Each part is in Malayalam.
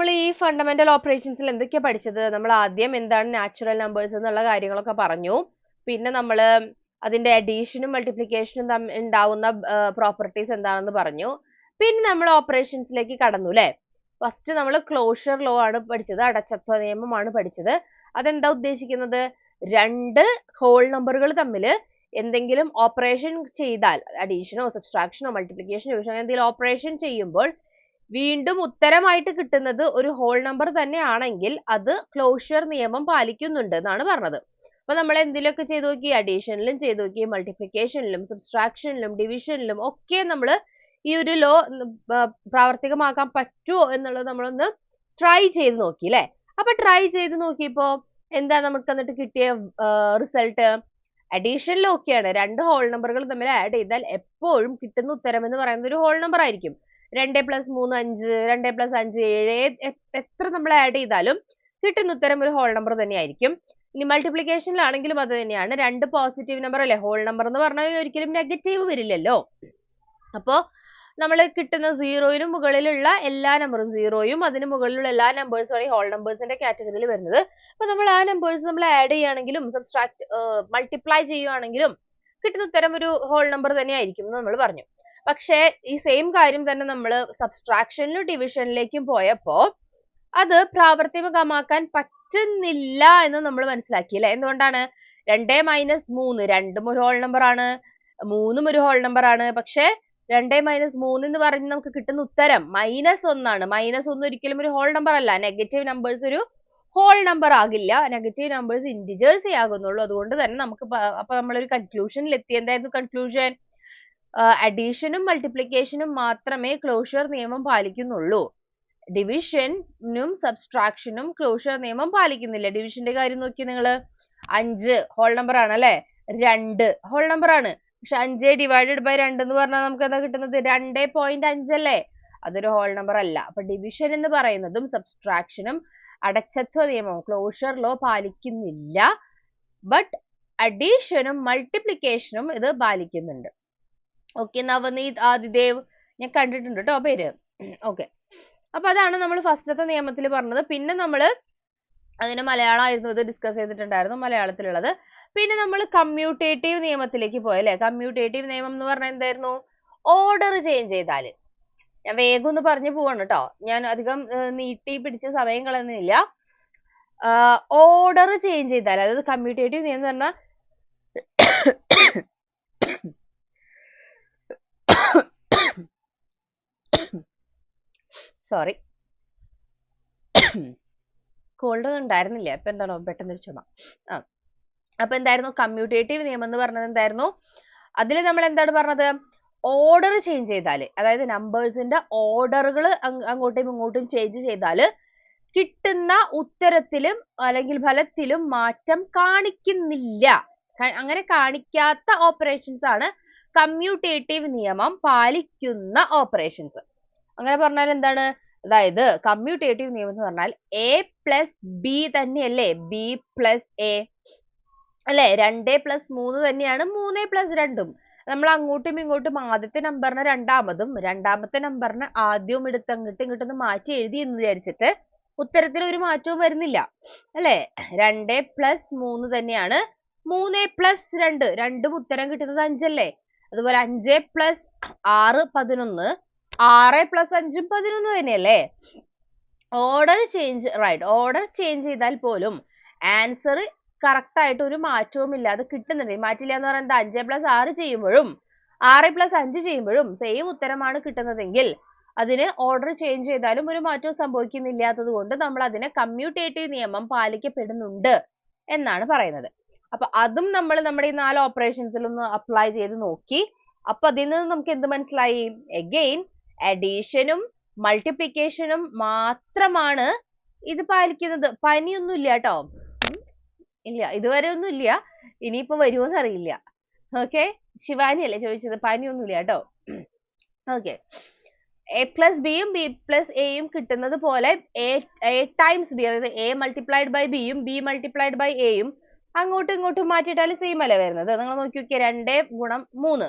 നമ്മൾ ഈ ഫണ്ടമെന്റൽ ഓപ്പറേഷൻസിൽ എന്തൊക്കെയാ പഠിച്ചത്? നമ്മൾ ആദ്യം എന്താണ് നാച്ചുറൽ നമ്പേഴ്സ് എന്നുള്ള കാര്യങ്ങളൊക്കെ പറഞ്ഞു. പിന്നെ നമ്മൾ അതിന്റെ അഡീഷനും മൾട്ടിപ്ലിക്കേഷനും ഉണ്ടാവുന്ന പ്രോപ്പർട്ടീസ് എന്താണെന്ന് പറഞ്ഞു. പിന്നെ നമ്മൾ ഓപ്പറേഷൻസിലേക്ക് കടന്നു അല്ലേ? ഫസ്റ്റ് നമ്മൾ ക്ലോഷർ ലോ ആണ് പഠിച്ചത്, അടച്ചത്വ നിയമമാണ് പഠിച്ചത്. അതെന്താ ഉദ്ദേശിക്കുന്നത്? രണ്ട് ഹോൾ നമ്പറുകൾ തമ്മിൽ എന്തെങ്കിലും ഓപ്പറേഷൻ ചെയ്താൽ, അഡീഷനോ സബ്സ്ട്രാക്ഷനോ മൾട്ടിപ്ലിക്കേഷനോ ഡിവിഷനോ എന്തെങ്കിലും ഓപ്പറേഷൻ ചെയ്യുമ്പോൾ വീണ്ടും ഉത്തരമായിട്ട് കിട്ടുന്നത് ഒരു ഹോൾ നമ്പർ തന്നെ ആണെങ്കിൽ അത് ക്ലോഷർ നിയമം പാലിക്കുന്നുണ്ട് എന്നാണ് പറഞ്ഞത്. അപ്പൊ നമ്മൾ എന്തിലൊക്കെ ചെയ്തു നോക്കി? അഡീഷനിലും ചെയ്തു നോക്കി, മൾട്ടിപ്ലിക്കേഷനിലും സബ്സ്ട്രാക്ഷനിലും ഡിവിഷനിലും ഒക്കെ നമ്മൾ ഈ ഒരു ലോ പ്രാവർത്തികമാക്കാൻ പറ്റുമോ എന്നുള്ളത് നമ്മളൊന്ന് ട്രൈ ചെയ്ത് നോക്കി അല്ലെ? അപ്പൊ ട്രൈ ചെയ്ത് നോക്കിയപ്പോ എന്താ നമുക്ക് എന്നിട്ട് കിട്ടിയ റിസൾട്ട്? അഡീഷനിൽ ഓക്കെയാണ്, രണ്ട് ഹോൾ നമ്പറുകൾ തമ്മിൽ ആഡ് ചെയ്താൽ എപ്പോഴും കിട്ടുന്ന ഉത്തരം എന്ന് പറയുന്നത് ഒരു ഹോൾ നമ്പർ ആയിരിക്കും. 2 + 3 5, 2 + 5 7, എത്ര നമ്മൾ ആഡ് ചെയ്താലും കിട്ടുന്ന ഉത്തരം ഒരു ഹോൾ നമ്പർ തന്നെയായിരിക്കും. ഇനി മൾട്ടിപ്ലിക്കേഷനിലാണെങ്കിലും അത് തന്നെയാണ്. രണ്ട് പോസിറ്റീവ് നമ്പർ അല്ലേ? ഹോൾ നമ്പർ എന്ന് പറഞ്ഞാൽ ഒരിക്കലും നെഗറ്റീവ് വരില്ലല്ലോ. അപ്പോ നമ്മൾ കിട്ടുന്ന സീറോയിന് മുകളിലുള്ള എല്ലാ നമ്പറും, സീറോയും അതിന് മുകളിലുള്ള എല്ലാ നമ്പേഴ്സും ആണ് ഈ ഹോൾ നമ്പേഴ്സിന്റെ കാറ്റഗറിയിൽ വരുന്നത്. അപ്പൊ നമ്മൾ ആ നമ്പേഴ്സ് നമ്മൾ ആഡ് ചെയ്യുകയാണെങ്കിലും മൾട്ടിപ്ലൈ ചെയ്യുകയാണെങ്കിലും കിട്ടുന്ന ഉത്തരം ഒരു ഹോൾ നമ്പർ തന്നെയായിരിക്കും എന്ന് നമ്മൾ പറഞ്ഞു. പക്ഷേ ഈ സെയിം കാര്യം തന്നെ നമ്മൾ സബ്സ്ട്രാക്ഷനിലും ഡിവിഷനിലേക്കും പോയപ്പോ അത് പ്രാവർത്തികമാക്കാൻ പറ്റുന്നില്ല എന്ന് നമ്മൾ മനസ്സിലാക്കി അല്ലെ? എന്തുകൊണ്ടാണ്? 2 - 3 രണ്ടും ഒരു ഹോൾ നമ്പർ ആണ്, 3ഉം ഒരു ഹോൾ നമ്പർ ആണ്. പക്ഷെ 2 - 3 എന്ന് പറഞ്ഞ് നമുക്ക് കിട്ടുന്ന ഉത്തരം -1 ആണ്. -1 ഒരിക്കലും ഒരു ഹോൾ നമ്പർ അല്ല. നെഗറ്റീവ് നമ്പേഴ്സ് ഒരു ഹോൾ നമ്പർ ആകില്ല. നെഗറ്റീവ് നമ്പേഴ്സ് ഇന്റിജേഴ്സേ ആകുന്നുള്ളൂ. അതുകൊണ്ട് തന്നെ നമുക്ക് അപ്പൊ നമ്മളൊരു കൺക്ലൂഷനിൽ എത്തി. എന്തായിരുന്നു കൺക്ലൂഷൻ? അഡീഷനും മൾട്ടിപ്ലിക്കേഷനും മാത്രമേ ക്ലോഷർ നിയമം പാലിക്കുന്നുള്ളൂ. ഡിവിഷനും സബ്സ്ട്രാക്ഷനും ക്ലോഷർ നിയമം പാലിക്കുന്നില്ല. ഡിവിഷന്റെ കാര്യം നോക്കി നിങ്ങൾ, 5 ഹോൾ നമ്പർ ആണ് അല്ലെ? 2 ഹോൾ നമ്പർ ആണ്. പക്ഷെ 5 ഡിവൈഡഡ് ബൈ 2 എന്ന് പറഞ്ഞാൽ നമുക്ക് എന്താ കിട്ടുന്നത്? 2.5 അല്ലേ? അതൊരു ഹോൾ നമ്പർ അല്ല. അപ്പൊ ഡിവിഷൻ എന്ന് പറയുന്നതും സബ്സ്ട്രാക്ഷനും അടച്ചത്വ നിയമം ക്ലോഷർ ലോ പാലിക്കുന്നില്ല. ബട്ട് അഡീഷനും മൾട്ടിപ്ലിക്കേഷനും ഇത് പാലിക്കുന്നുണ്ട്. ഓക്കെ, നവനീത് ആദിദേവ്, ഞാൻ കണ്ടിട്ടുണ്ട് കേട്ടോ പേര്. ഓക്കെ, അപ്പൊ അതാണ് നമ്മൾ ഫസ്റ്റത്തെ നിയമത്തിൽ പറഞ്ഞത്. പിന്നെ നമ്മൾ അതിന് മലയാളമായിരുന്നു ഇത് ഡിസ്കസ് ചെയ്തിട്ടുണ്ടായിരുന്നു, മലയാളത്തിലുള്ളത്. പിന്നെ നമ്മൾ കമ്മ്യൂട്ടേറ്റീവ് നിയമത്തിലേക്ക് പോയി അല്ലെ? കമ്മ്യൂട്ടേറ്റീവ് നിയമം എന്ന് പറഞ്ഞാൽ എന്തായിരുന്നു? ഓർഡർ ചേഞ്ച് ചെയ്താൽ, ഞാൻ വേഗം ഒന്ന് പറഞ്ഞു പോവാണ് കേട്ടോ, ഞാൻ അധികം നീട്ടി പിടിച്ച സമയം കളയുന്നില്ല. ഓർഡർ ചേഞ്ച് ചെയ്താൽ, അതായത് കമ്മ്യൂട്ടേറ്റീവ് നിയമം എന്ന് പറഞ്ഞാൽ സോറി, കോൾഡ് ഒന്നും ഉണ്ടായിരുന്നില്ല, അപ്പൊ എന്താണോ പെട്ടെന്നൊരു ചുമ. അപ്പൊ എന്തായിരുന്നു കമ്മ്യൂട്ടേറ്റീവ് നിയമം എന്ന് പറഞ്ഞത്? എന്തായിരുന്നു അതിൽ നമ്മൾ എന്താണ് പറഞ്ഞത്? ഓർഡർ ചേഞ്ച് ചെയ്താൽ, അതായത് നമ്പേഴ്സിന്റെ ഓർഡറുകൾ അങ്ങോട്ടും ഇങ്ങോട്ടും ചേഞ്ച് ചെയ്താൽ കിട്ടുന്ന ഉത്തരത്തിലും അല്ലെങ്കിൽ ഫലത്തിലും മാറ്റം കാണിക്കുന്നില്ല. അങ്ങനെ കാണിക്കാത്ത ഓപ്പറേഷൻസ് ആണ് കമ്മ്യൂട്ടേറ്റീവ് നിയമം പാലിക്കുന്ന ഓപ്പറേഷൻസ്. അങ്ങനെ പറഞ്ഞാൽ എന്താണ്? അതായത് കമ്മ്യൂട്ടേറ്റീവ് നിയമം എന്ന് പറഞ്ഞാൽ A + B തന്നെയല്ലേ? B + A അല്ലെ? 2 + 3 തന്നെയാണ് 3 + 2ഉം. നമ്മൾ അങ്ങോട്ടും ഇങ്ങോട്ടും ആദ്യത്തെ നമ്പറിനെ രണ്ടാമതും രണ്ടാമത്തെ നമ്പറിനെ ആദ്യവും എടുത്ത് അങ്ങോട്ടും ഇങ്ങോട്ടും മാറ്റി എഴുതി എന്ന് വിചാരിച്ചിട്ട് ഉത്തരത്തിൽ ഒരു മാറ്റവും വരുന്നില്ല അല്ലെ? 2 + 3 തന്നെയാണ് 3 + 2, രണ്ടും ഉത്തരം കിട്ടുന്നത് 5 അല്ലേ? അതുപോലെ 5 + 6 11, 6 + 5 11 തന്നെയല്ലേ? Order change, right, order change ചെയ്താൽ പോലും ആൻസർ കറക്റ്റ് ആയിട്ട് ഒരു മാറ്റവും ഇല്ലാതെ കിട്ടുന്നുണ്ട്. മാറ്റില്ല എന്ന് പറയുന്നത് 5 + 6 ചെയ്യുമ്പോഴും 6 + 5 ചെയ്യുമ്പോഴും സെയിം ഉത്തരമാണ് കിട്ടുന്നതെങ്കിൽ അതിന് ഓർഡർ ചേഞ്ച് ചെയ്താലും ഒരു മാറ്റവും സംഭവിക്കുന്നില്ലാത്തത് കൊണ്ട് നമ്മൾ അതിനെ കമ്മ്യൂട്ടേറ്റീവ് നിയമം പാലിക്കപ്പെടുന്നുണ്ട് എന്നാണ് പറയുന്നത്. അപ്പൊ അതും നമ്മൾ നമ്മുടെ ഈ 4 ഓപ്പറേഷൻസിൽ ഒന്ന് അപ്ലൈ ചെയ്ത് നോക്കി. അപ്പൊ അതിൽ നിന്ന് നമുക്ക് എന്ത് മനസ്സിലായി? അഗെയിൻ അഡീഷനും മൾട്ടിപ്ലിക്കേഷനും മാത്രമാണ് ഇത് പാലിക്കുന്നത്. പനിയൊന്നും ഇല്ല കേട്ടോ, ഇല്ല, ഇതുവരെ ഒന്നും ഇല്ല. ഇനിയിപ്പോ വരുമോന്ന് അറിയില്ല. ഓക്കെ, ശിവാനി അല്ലേ ചോദിച്ചത്? പനിയൊന്നും ഇല്ല കേട്ടോ. ഓക്കെ, A + B യും B + A യും കിട്ടുന്നത് പോലെ A ടൈംസ് B, അതായത് A മൾട്ടിപ്ലൈഡ് ബൈ B യും B മൾട്ടിപ്ലൈഡ് ബൈ A യും അങ്ങോട്ടും ഇങ്ങോട്ടും മാറ്റിയിട്ടാൽ സെയിം അല്ലേ വരുന്നത്? നിങ്ങൾ നോക്കി നോക്കിയേ, 2 × 3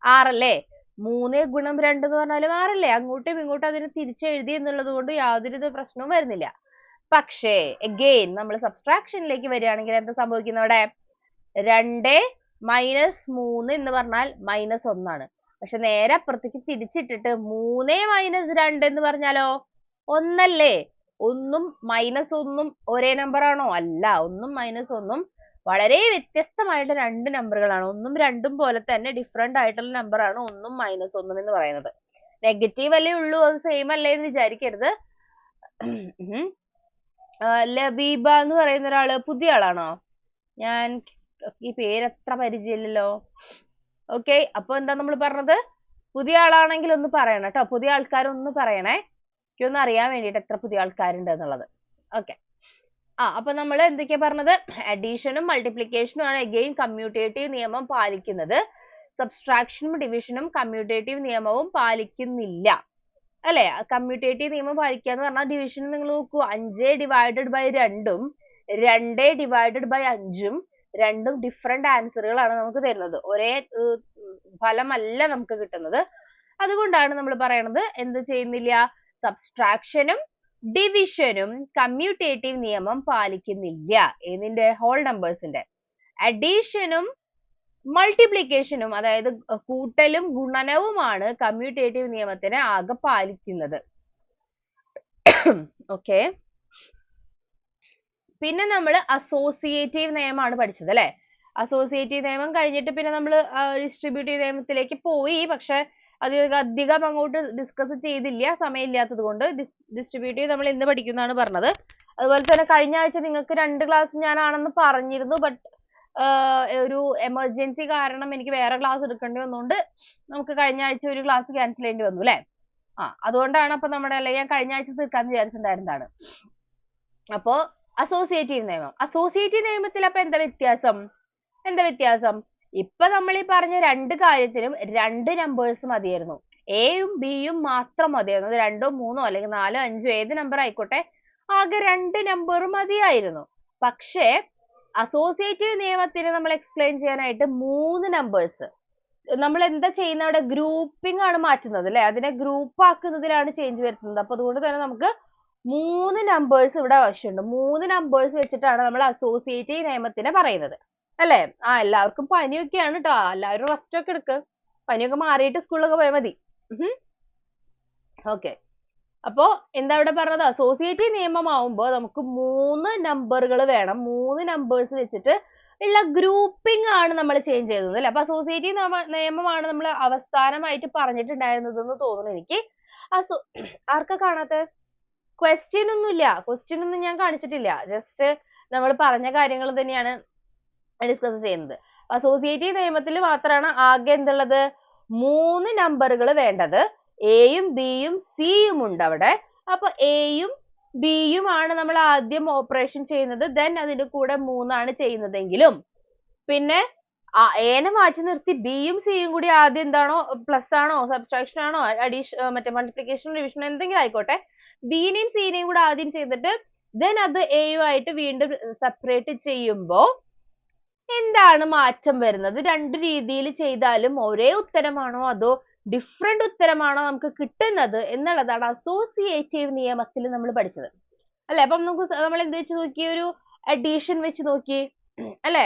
6 അല്ലേ? 3 ഗുണം 2 എന്ന് പറഞ്ഞാൽ 6 അല്ലേ? അങ്ങോട്ടും ഇങ്ങോട്ടും അതിനെ തിരിച്ചെഴുതി എന്നുള്ളത് കൊണ്ട് യാതൊരു പ്രശ്നവും വരുന്നില്ല. പക്ഷേ again നമ്മൾ സബ്സ്ട്രാക്ഷനിലേക്ക് വരികയാണെങ്കിൽ എന്താ സംഭവിക്കുന്നത് അവിടെ? 2 മൈനസ് 3 എന്ന് പറഞ്ഞാൽ -1 ആണ്. പക്ഷെ നേരെ അപ്പുറത്തേക്ക് തിരിച്ചിട്ടിട്ട് 3 മൈനസ് 2 എന്ന് പറഞ്ഞാലോ 1 അല്ലേ? 1ഉം -1ഉം ഒരേ നമ്പർ ആണോ? അല്ല. 1ഉം -1ഉം വളരെ വ്യത്യസ്തമായിട്ട് രണ്ട് നമ്പറുകളാണ്. 1ഉം 2ഉം പോലെ തന്നെ ഡിഫറെന്റ് ആയിട്ടുള്ള നമ്പർ ആണ് 1ഉം -1ഉം എന്ന് പറയുന്നത്. നെഗറ്റീവ് അല്ലേ ഉള്ളൂ, അത് സെയിം അല്ലേ എന്ന് വിചാരിക്കരുത്. ലബീബ എന്ന് പറയുന്ന ഒരാള് പുതിയ ആളാണോ? ഞാൻ ഈ പേര് അത്ര പരിചയമില്ലല്ലോ. ഓക്കെ, അപ്പൊ എന്താ നമ്മൾ പറഞ്ഞത്? പുതിയ ആളാണെങ്കിൽ ഒന്ന് പറയണം കേട്ടോ. പുതിയ ആൾക്കാരൊന്ന് പറയണേ, എനിക്കൊന്ന് അറിയാൻ വേണ്ടിട്ട് എത്ര പുതിയ ആൾക്കാരുണ്ട് എന്നുള്ളത്. ഓക്കെ, അപ്പൊ നമ്മൾ എന്തൊക്കെയാ പറഞ്ഞത്? അഡീഷനും മൾട്ടിപ്ലിക്കേഷനും ആണ് അഗെയിൻ കമ്മ്യൂട്ടേറ്റീവ് നിയമം പാലിക്കുന്നത്. സബ്സ്ട്രാക്ഷനും ഡിവിഷനും കമ്മ്യൂട്ടേറ്റീവ് നിയമവും പാലിക്കുന്നില്ല അല്ലെ? കമ്മ്യൂട്ടേറ്റീവ് നിയമം പാലിക്കുക എന്ന് പറഞ്ഞാൽ ഡിവിഷൻ നിങ്ങൾ നോക്കൂ, 5 ഡിവൈഡഡ് ബൈ 2ഉം 2 ഡിവൈഡഡ് ബൈ 5ഉം രണ്ടും ഡിഫറെന്റ് ആൻസറുകളാണ് നമുക്ക് തരുന്നത്. ഒരേ ഫലമല്ല നമുക്ക് കിട്ടുന്നത്. അതുകൊണ്ടാണ് നമ്മൾ പറയണത് എന്ത് ചെയ്യുന്നില്ല? സബ്സ്ട്രാക്ഷനും ഡിവിഷനും കമ്മ്യൂട്ടേറ്റീവ് നിയമം പാലിക്കുന്നില്ല. ഏതിന്റെ? ഹോൾ നമ്പേഴ്സിന്റെ. അഡീഷനും മൾട്ടിപ്ലിക്കേഷനും അതായത് കൂട്ടലും ഗുണനവുമാണ് കമ്മ്യൂട്ടേറ്റീവ് നിയമത്തിനെ ആകെ പാലിക്കുന്നത്. ഓക്കെ, പിന്നെ നമ്മൾ അസോസിയേറ്റീവ് നിയമമാണ് പഠിച്ചത് അല്ലെ? അസോസിയേറ്റീവ് നിയമം കഴിഞ്ഞിട്ട് പിന്നെ നമ്മൾ ഡിസ്ട്രിബ്യൂട്ടീവ് നിയമത്തിലേക്ക് പോയി. പക്ഷെ അത് അധികം അങ്ങോട്ട് ഡിസ്കസ് ചെയ്തില്ല, സമയമില്ലാത്തത് കൊണ്ട്. ഡിസ്ട്രിബ്യൂട്ടീവ് നമ്മൾ ഇന്ന് പഠിക്കുന്നതാണ് പറഞ്ഞത്. അതുപോലെ തന്നെ കഴിഞ്ഞ ആഴ്ച നിങ്ങൾക്ക് 2 ക്ലാസ് ഞാനാണെന്ന് പറഞ്ഞിരുന്നു. ബട്ട് ഒരു എമർജൻസി കാരണം എനിക്ക് വേറെ ക്ലാസ് എടുക്കേണ്ടി വന്നുകൊണ്ട് നമുക്ക് കഴിഞ്ഞ ആഴ്ച ഒരു ക്ലാസ് ക്യാൻസൽ ചെയ്യേണ്ടി വന്നു അല്ലെ? അതുകൊണ്ടാണ് അപ്പൊ നമ്മുടെ ഞാൻ കഴിഞ്ഞ ആഴ്ച തീർക്കാന്ന് വിചാരിച്ചിട്ടുണ്ടായിരുന്നതാണ്. അപ്പോ അസോസിയേറ്റീവ് നിയമം. അസോസിയേറ്റീവ് നിയമത്തിൽ അപ്പൊ എന്താ വ്യത്യാസം? ഇപ്പൊ നമ്മൾ ഈ പറഞ്ഞ രണ്ട് കാര്യത്തിനും 2 നമ്പേഴ്സ് മതിയായിരുന്നു. എയും ബിയും മാത്രം മതിയായിരുന്നു. 2ഓ 3ഓ അല്ലെങ്കിൽ 4ഓ 5ഓ ഏത് നമ്പർ ആയിക്കോട്ടെ, ആകെ 2 നമ്പർ മതിയായിരുന്നു. പക്ഷേ അസോസിയേറ്റീവ് നിയമത്തിന് നമ്മൾ എക്സ്പ്ലെയിൻ ചെയ്യാനായിട്ട് 3 നമ്പേഴ്സ്. നമ്മൾ എന്താ ചെയ്യുന്നത്? അവിടെ ഗ്രൂപ്പിംഗ് ആണ് മാറ്റുന്നത് അല്ലെ? അതിനെ ഗ്രൂപ്പ് ആക്കുന്നതിലാണ് ചേഞ്ച് വരുത്തുന്നത്. അപ്പൊ അതുകൊണ്ട് തന്നെ നമുക്ക് 3 നമ്പേഴ്സ് ഇവിടെ ആവശ്യമുണ്ട്. 3 നമ്പേഴ്സ് വെച്ചിട്ടാണ് നമ്മൾ അസോസിയേറ്റീവ് നിയമത്തിനെ പറയുന്നത് അല്ലെ? എല്ലാവർക്കും പനിയൊക്കെയാണ് കേട്ടോ. എല്ലാവരും റെസ്റ്റ് ഒക്കെ എടുക്ക്. പനിയൊക്കെ മാറിയിട്ട് സ്കൂളിലൊക്കെ പോയാൽ മതി. ഓക്കെ, അപ്പോ എന്താ ഇവിടെ പറഞ്ഞത്? അസോസിയേറ്റീവ് നിയമമാവുമ്പോൾ നമുക്ക് 3 നമ്പറുകൾ വേണം. 3 നമ്പേഴ്സ് വെച്ചിട്ട് ഉള്ള ഗ്രൂപ്പിംഗ് ആണ് നമ്മൾ ചേഞ്ച് ചെയ്യുന്നത് അല്ലെ? അപ്പൊ അസോസിയേറ്റീവ് നിയമമാണ് നമ്മൾ അവസാനമായിട്ട് പറഞ്ഞിട്ടുണ്ടായിരുന്നത് എന്ന് തോന്നുന്നു എനിക്ക്. ആർക്കാ കാണാത്ത? ക്വസ്റ്റ്യൻ ഒന്നും ഞാൻ കാണിച്ചിട്ടില്ല. ജസ്റ്റ് നമ്മൾ പറഞ്ഞ കാര്യങ്ങൾ തന്നെയാണ് ഡിസ്കസ് ചെയ്യുന്നത്. അസോസിയേറ്റീവ് നിയമത്തിൽ മാത്രമാണ് ആകെ എന്തുള്ളത്? 3 നമ്പറുകൾ വേണ്ടത്. എയും ബിയും സിയും ഉണ്ട് അവിടെ. അപ്പൊ എയും ബിയും ആണ് നമ്മൾ ആദ്യം ഓപ്പറേഷൻ ചെയ്യുന്നത്. ദെൻ അതിന്റെ കൂടെ 3 ആണ് ചെയ്യുന്നതെങ്കിലും പിന്നെ എനെ മാറ്റി നിർത്തി ബിയും സിയും കൂടി ആദ്യം എന്താണോ, പ്ലസ് ആണോ സബ്സ്ട്രാക്ഷൻ ആണോ മറ്റേ മൾട്ടിപ്ലിക്കേഷൻ ഡിവിഷൻ എന്തെങ്കിലും ആയിക്കോട്ടെ, ബിനെയും സിനെയും കൂടെ ആദ്യം ചെയ്തിട്ട് ദെൻ അത് എയുമായിട്ട് വീണ്ടും സെപ്പറേറ്റ് ചെയ്യുമ്പോൾ എന്താണ് മാറ്റം വരുന്നത്? 2 രീതിയിൽ ചെയ്താലും ഒരേ ഉത്തരമാണോ അതോ ഡിഫറെന്റ് ഉത്തരമാണോ നമുക്ക് കിട്ടുന്നത് എന്നുള്ളതാണ് അസോസിയേറ്റീവ് നിയമത്തിൽ നമ്മൾ പഠിച്ചത് അല്ലെ? അപ്പം നമ്മൾ എന്ത് വെച്ച് നോക്കി? ഒരു അഡീഷൻ വെച്ച് നോക്കി അല്ലെ?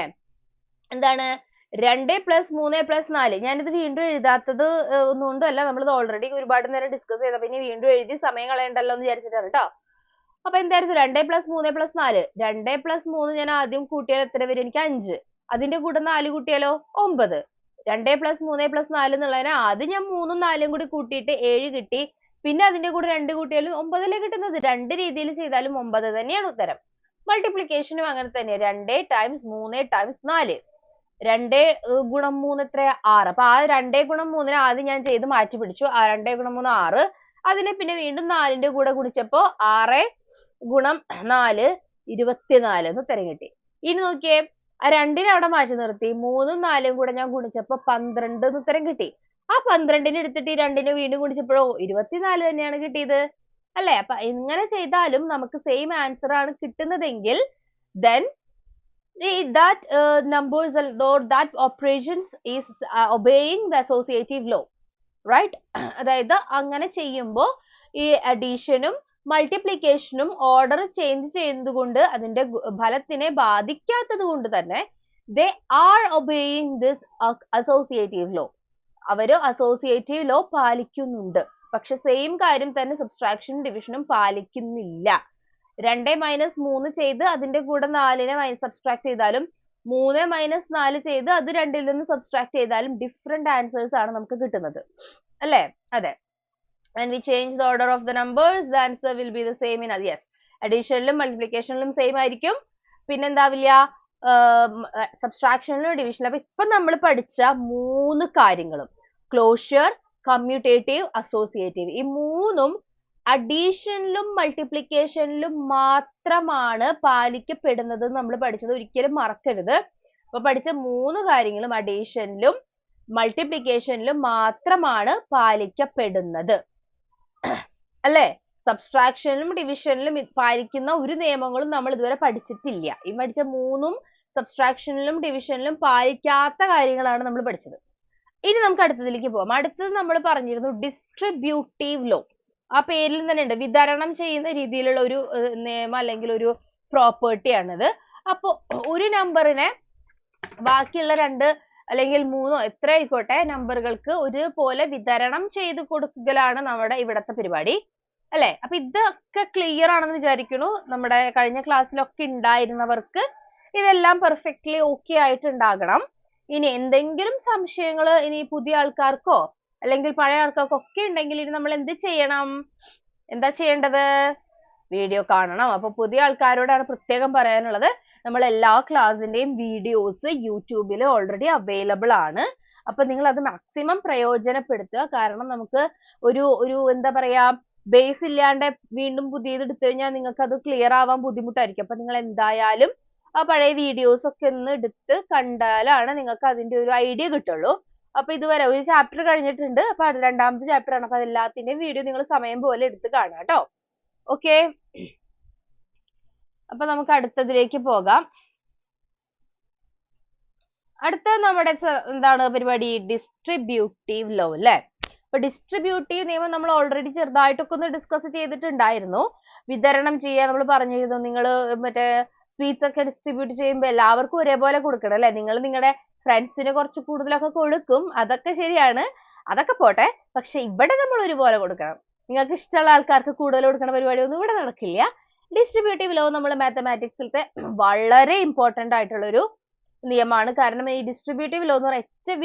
എന്താണ്? 2 + 3 + 4. ഞാനിത് വീണ്ടും എഴുതാത്തത് ഒന്നുകൊണ്ടും അല്ല, നമ്മളിത് ഓൾറെഡി ഒരുപാട് നേരം ഡിസ്കസ് ചെയ്ത, പിന്നെ വീണ്ടും എഴുതി സമയം കളയണ്ടല്ലോ എന്ന് വിചാരിച്ചിട്ടാണ് കേട്ടോ. അപ്പൊ എന്തായിരുന്നു? 2 + 3 + 4. 2 + 3 ഞാൻ ആദ്യം കൂട്ടിയാൽ എത്ര വരും? എനിക്ക് 5. അതിന്റെ കൂടെ 4 കൂട്ടിയാലോ 9. 2 + 3 + 4 എന്നുള്ളതിനെ ആദ്യം ഞാൻ 3ഉം 4ഉം കൂടി കൂട്ടിയിട്ട് 7 കിട്ടി. പിന്നെ അതിന്റെ കൂടെ 2 കൂട്ടിയാലും 9 അല്ലേ കിട്ടുന്നത്? 2 രീതിയിൽ ചെയ്താലും 9 തന്നെയാണ് ഉത്തരം. മൾട്ടിപ്ലിക്കേഷനും അങ്ങനെ തന്നെ. 2 × 3 × 4. 2 × 3 എത്രയാ? 6. അപ്പൊ 2 × 3 ആദ്യം ഞാൻ ചെയ്ത് മാറ്റി പിടിച്ചു. 2 × 3 6. അതിനെ പിന്നെ വീണ്ടും 4ന്റെ കൂടെ ഗുണിച്ചപ്പോ 6 × 4 24 എന്ന് ഉത്തരം കിട്ടി. ഇനി നോക്കിയേ, 2നെ അവിടെ മാറ്റി നിർത്തി. 3ഉം 4ഉം കൂടെ ഞാൻ ഗുണിച്ചപ്പോ 12 എന്ന് ഉത്തരം കിട്ടി. 12നെ എടുത്തിട്ട് ഈ 2നെ വീണ്ടും ഗുണിച്ചപ്പോഴോ 24 തന്നെയാണ് കിട്ടിയത് അല്ലെ? അപ്പൊ ഇങ്ങനെ ചെയ്താലും നമുക്ക് സെയിം ആൻസർ ആണ് കിട്ടുന്നതെങ്കിൽ then that numbers or that operations is obeying the associative law. Right? അതായത് അങ്ങനെ ചെയ്യുമ്പോൾ ഈ അഡീഷനും മൾട്ടിപ്ലിക്കേഷനും ഓർഡർ ചേഞ്ച് ചെയ്യുന്നത് കൊണ്ട് അതിന്റെ ഫലത്തിനെ ബാധിക്കാത്തത് കൊണ്ട് തന്നെ they are obeying this associative law. അവര് അസോസിയേറ്റീവ് ലോ പാലിക്കുന്നുണ്ട്. പക്ഷെ സെയിം കാര്യം തന്നെ സബ്സ്ട്രാക്ഷനും ഡിവിഷനും പാലിക്കുന്നില്ല. 2 - 3 ചെയ്ത് അതിന്റെ കൂടെ 4നെ സബ്സ്ട്രാക്ട് ചെയ്താലും 3 - 4 ചെയ്ത് അത് 2ൽ നിന്ന് സബ്സ്ട്രാക്ട് ചെയ്താലും ഡിഫറെന്റ് ആൻസേഴ്സ് ആണ് നമുക്ക് കിട്ടുന്നത്, അല്ലേ? അതെ. when we change the order of the numbers the answer will be the same in other. Yes, additionലും മൾട്ടിപ്ലിക്കേഷനിലും സെയിം ആയിരിക്കും. പിന്നെന്താവില്ല, സബ്സ്ട്രാക്ഷനിലും ഡിവിഷനിലും. അപ്പൊ ഇപ്പൊ നമ്മൾ പഠിച്ച 3 കാര്യങ്ങളും ക്ലോഷ്യർ, കമ്മ്യൂട്ടേറ്റീവ്, അസോസിയേറ്റീവ്, ഈ 3ഉം അഡീഷനിലും മൾട്ടിപ്ലിക്കേഷനിലും മാത്രമാണ് പാലിക്കപ്പെടുന്നത് നമ്മൾ പഠിച്ചത്. ഒരിക്കലും മറക്കരുത്. അപ്പൊ പഠിച്ച 3 കാര്യങ്ങളും അഡീഷനിലും മൾട്ടിപ്ലിക്കേഷനിലും മാത്രമാണ് പാലിക്കപ്പെടുന്നത്, അല്ലേ? സബ്സ്ട്രാക്ഷനിലും ഡിവിഷനിലും പാലിക്കുന്ന ഒരു നിയമങ്ങളും നമ്മൾ ഇതുവരെ പഠിച്ചിട്ടില്ല. ഈ പഠിച്ച 3ഉം സബ്സ്ട്രാക്ഷനിലും ഡിവിഷനിലും പാലിക്കാത്ത കാര്യങ്ങളാണ് നമ്മൾ പഠിച്ചത്. ഇനി നമുക്ക് അടുത്തതിലേക്ക് പോകാം. അടുത്തത് നമ്മൾ പറഞ്ഞിരുന്നു ഡിസ്ട്രിബ്യൂട്ടീവ് ലോ. ആ പേരിൽ തന്നെ ഉണ്ട്, വിതരണം ചെയ്യുന്ന രീതിയിലുള്ള ഒരു നിയമം അല്ലെങ്കിൽ ഒരു പ്രോപ്പർട്ടി ആണിത്. അപ്പൊ ഒരു നമ്പറിനെ ബാക്കിയുള്ള 2 അല്ലെങ്കിൽ 3 എത്ര ആയിക്കോട്ടെ നമ്പറുകൾക്ക് ഒരുപോലെ വിതരണം ചെയ്ത് കൊടുക്കലാണ് നമ്മുടെ ഇവിടത്തെ പരിപാടി, അല്ലെ? അപ്പൊ ഇതൊക്കെ ക്ലിയർ ആണെന്ന് വിചാരിക്കുന്നു. നമ്മുടെ കഴിഞ്ഞ ക്ലാസ്സിലൊക്കെ ഉണ്ടായിരുന്നവർക്ക് ഇതെല്ലാം പെർഫെക്റ്റ്ലി ഓക്കെ ആയിട്ടുണ്ടാകണം. ഇനി എന്തെങ്കിലും സംശയങ്ങൾ ഇനി പുതിയ ആൾക്കാർക്കോ അല്ലെങ്കിൽ പഴയ ആൾക്കാർക്കോ ഒക്കെ ഉണ്ടെങ്കിൽ ഇനി നമ്മൾ എന്ത് ചെയ്യണം? എന്താ ചെയ്യേണ്ടത്? വീഡിയോ കാണണം. അപ്പൊ പുതിയ ആൾക്കാരോടാണ് പ്രത്യേകം പറയാനുള്ളത്, നമ്മൾ എല്ലാ ക്ലാസ്സിന്റെയും വീഡിയോസ് യൂട്യൂബിൽ ഓൾറെഡി അവൈലബിൾ ആണ്. അപ്പൊ നിങ്ങൾ അത് മാക്സിമം പ്രയോജനപ്പെടുത്തുക. കാരണം നമുക്ക് ഒരു എന്താ പറയാ, ബേസ് ഇല്ലാണ്ട് വീണ്ടും പുതിയത് എടുത്തു കഴിഞ്ഞാൽ നിങ്ങൾക്ക് അത് ക്ലിയർ ആവാൻ ബുദ്ധിമുട്ടായിരിക്കും. അപ്പൊ നിങ്ങൾ എന്തായാലും ആ പഴയ വീഡിയോസ് ഒക്കെ ഒന്ന് എടുത്ത് കണ്ടാലാണ് നിങ്ങൾക്ക് അതിന്റെ ഒരു ഐഡിയ കിട്ടുള്ളൂ. അപ്പൊ ഇതുവരെ ഒരു ചാപ്റ്റർ കഴിഞ്ഞിട്ടുണ്ട്. അപ്പൊ അത് 2ാമത്തെ ചാപ്റ്റർ ആണ്. അപ്പൊ അതെല്ലാത്തിന്റെയും വീഡിയോ നിങ്ങൾ സമയം പോലെ എടുത്ത് കാണാം കേട്ടോ. ഓക്കെ, അപ്പൊ നമുക്ക് അടുത്തതിലേക്ക് പോകാം. അടുത്ത നമ്മുടെ എന്താണ് പരിപാടി? ഡിസ്ട്രിബ്യൂട്ടീവ് ലോ, അല്ലെ? അപ്പൊ ഡിസ്ട്രിബ്യൂട്ടീവ് നിയമം നമ്മൾ ഓൾറെഡി ചെറുതായിട്ടൊക്കെ ഒന്ന് ഡിസ്കസ് ചെയ്തിട്ടുണ്ടായിരുന്നു. വിതരണം ചെയ്യാൻ നമ്മൾ പറഞ്ഞിരുന്നു. നിങ്ങൾ മറ്റേ സ്വീറ്റ്സ് ഒക്കെ ഡിസ്ട്രിബ്യൂട്ട് ചെയ്യുമ്പോൾ എല്ലാവർക്കും ഒരേപോലെ കൊടുക്കണം, അല്ലെ? നിങ്ങൾ നിങ്ങളുടെ ഫ്രണ്ട്സിന് കുറച്ച് കൂടുതലൊക്കെ കൊടുക്കും, അതൊക്കെ ശരിയാണ്, അതൊക്കെ പോട്ടെ. പക്ഷെ ഇവിടെ നമ്മൾ ഒരുപോലെ കൊടുക്കണം. നിങ്ങൾക്ക് ഇഷ്ടമുള്ള ആൾക്കാർക്ക് കൂടുതൽ കൊടുക്കുന്ന പരിപാടി ഒന്നും ഇവിടെ നടക്കില്ല. ഡിസ്ട്രിബ്യൂട്ടീവ് ലോ നമ്മൾ മാത്തമാറ്റിക്സിലത്തെ വളരെ ഇമ്പോർട്ടന്റ് ആയിട്ടുള്ള ഒരു നിയമമാണ്. കാരണം ഈ ഡിസ്ട്രിബ്യൂട്ടീവ് ലോ എന്ന് പറഞ്ഞാൽ ഏറ്റവും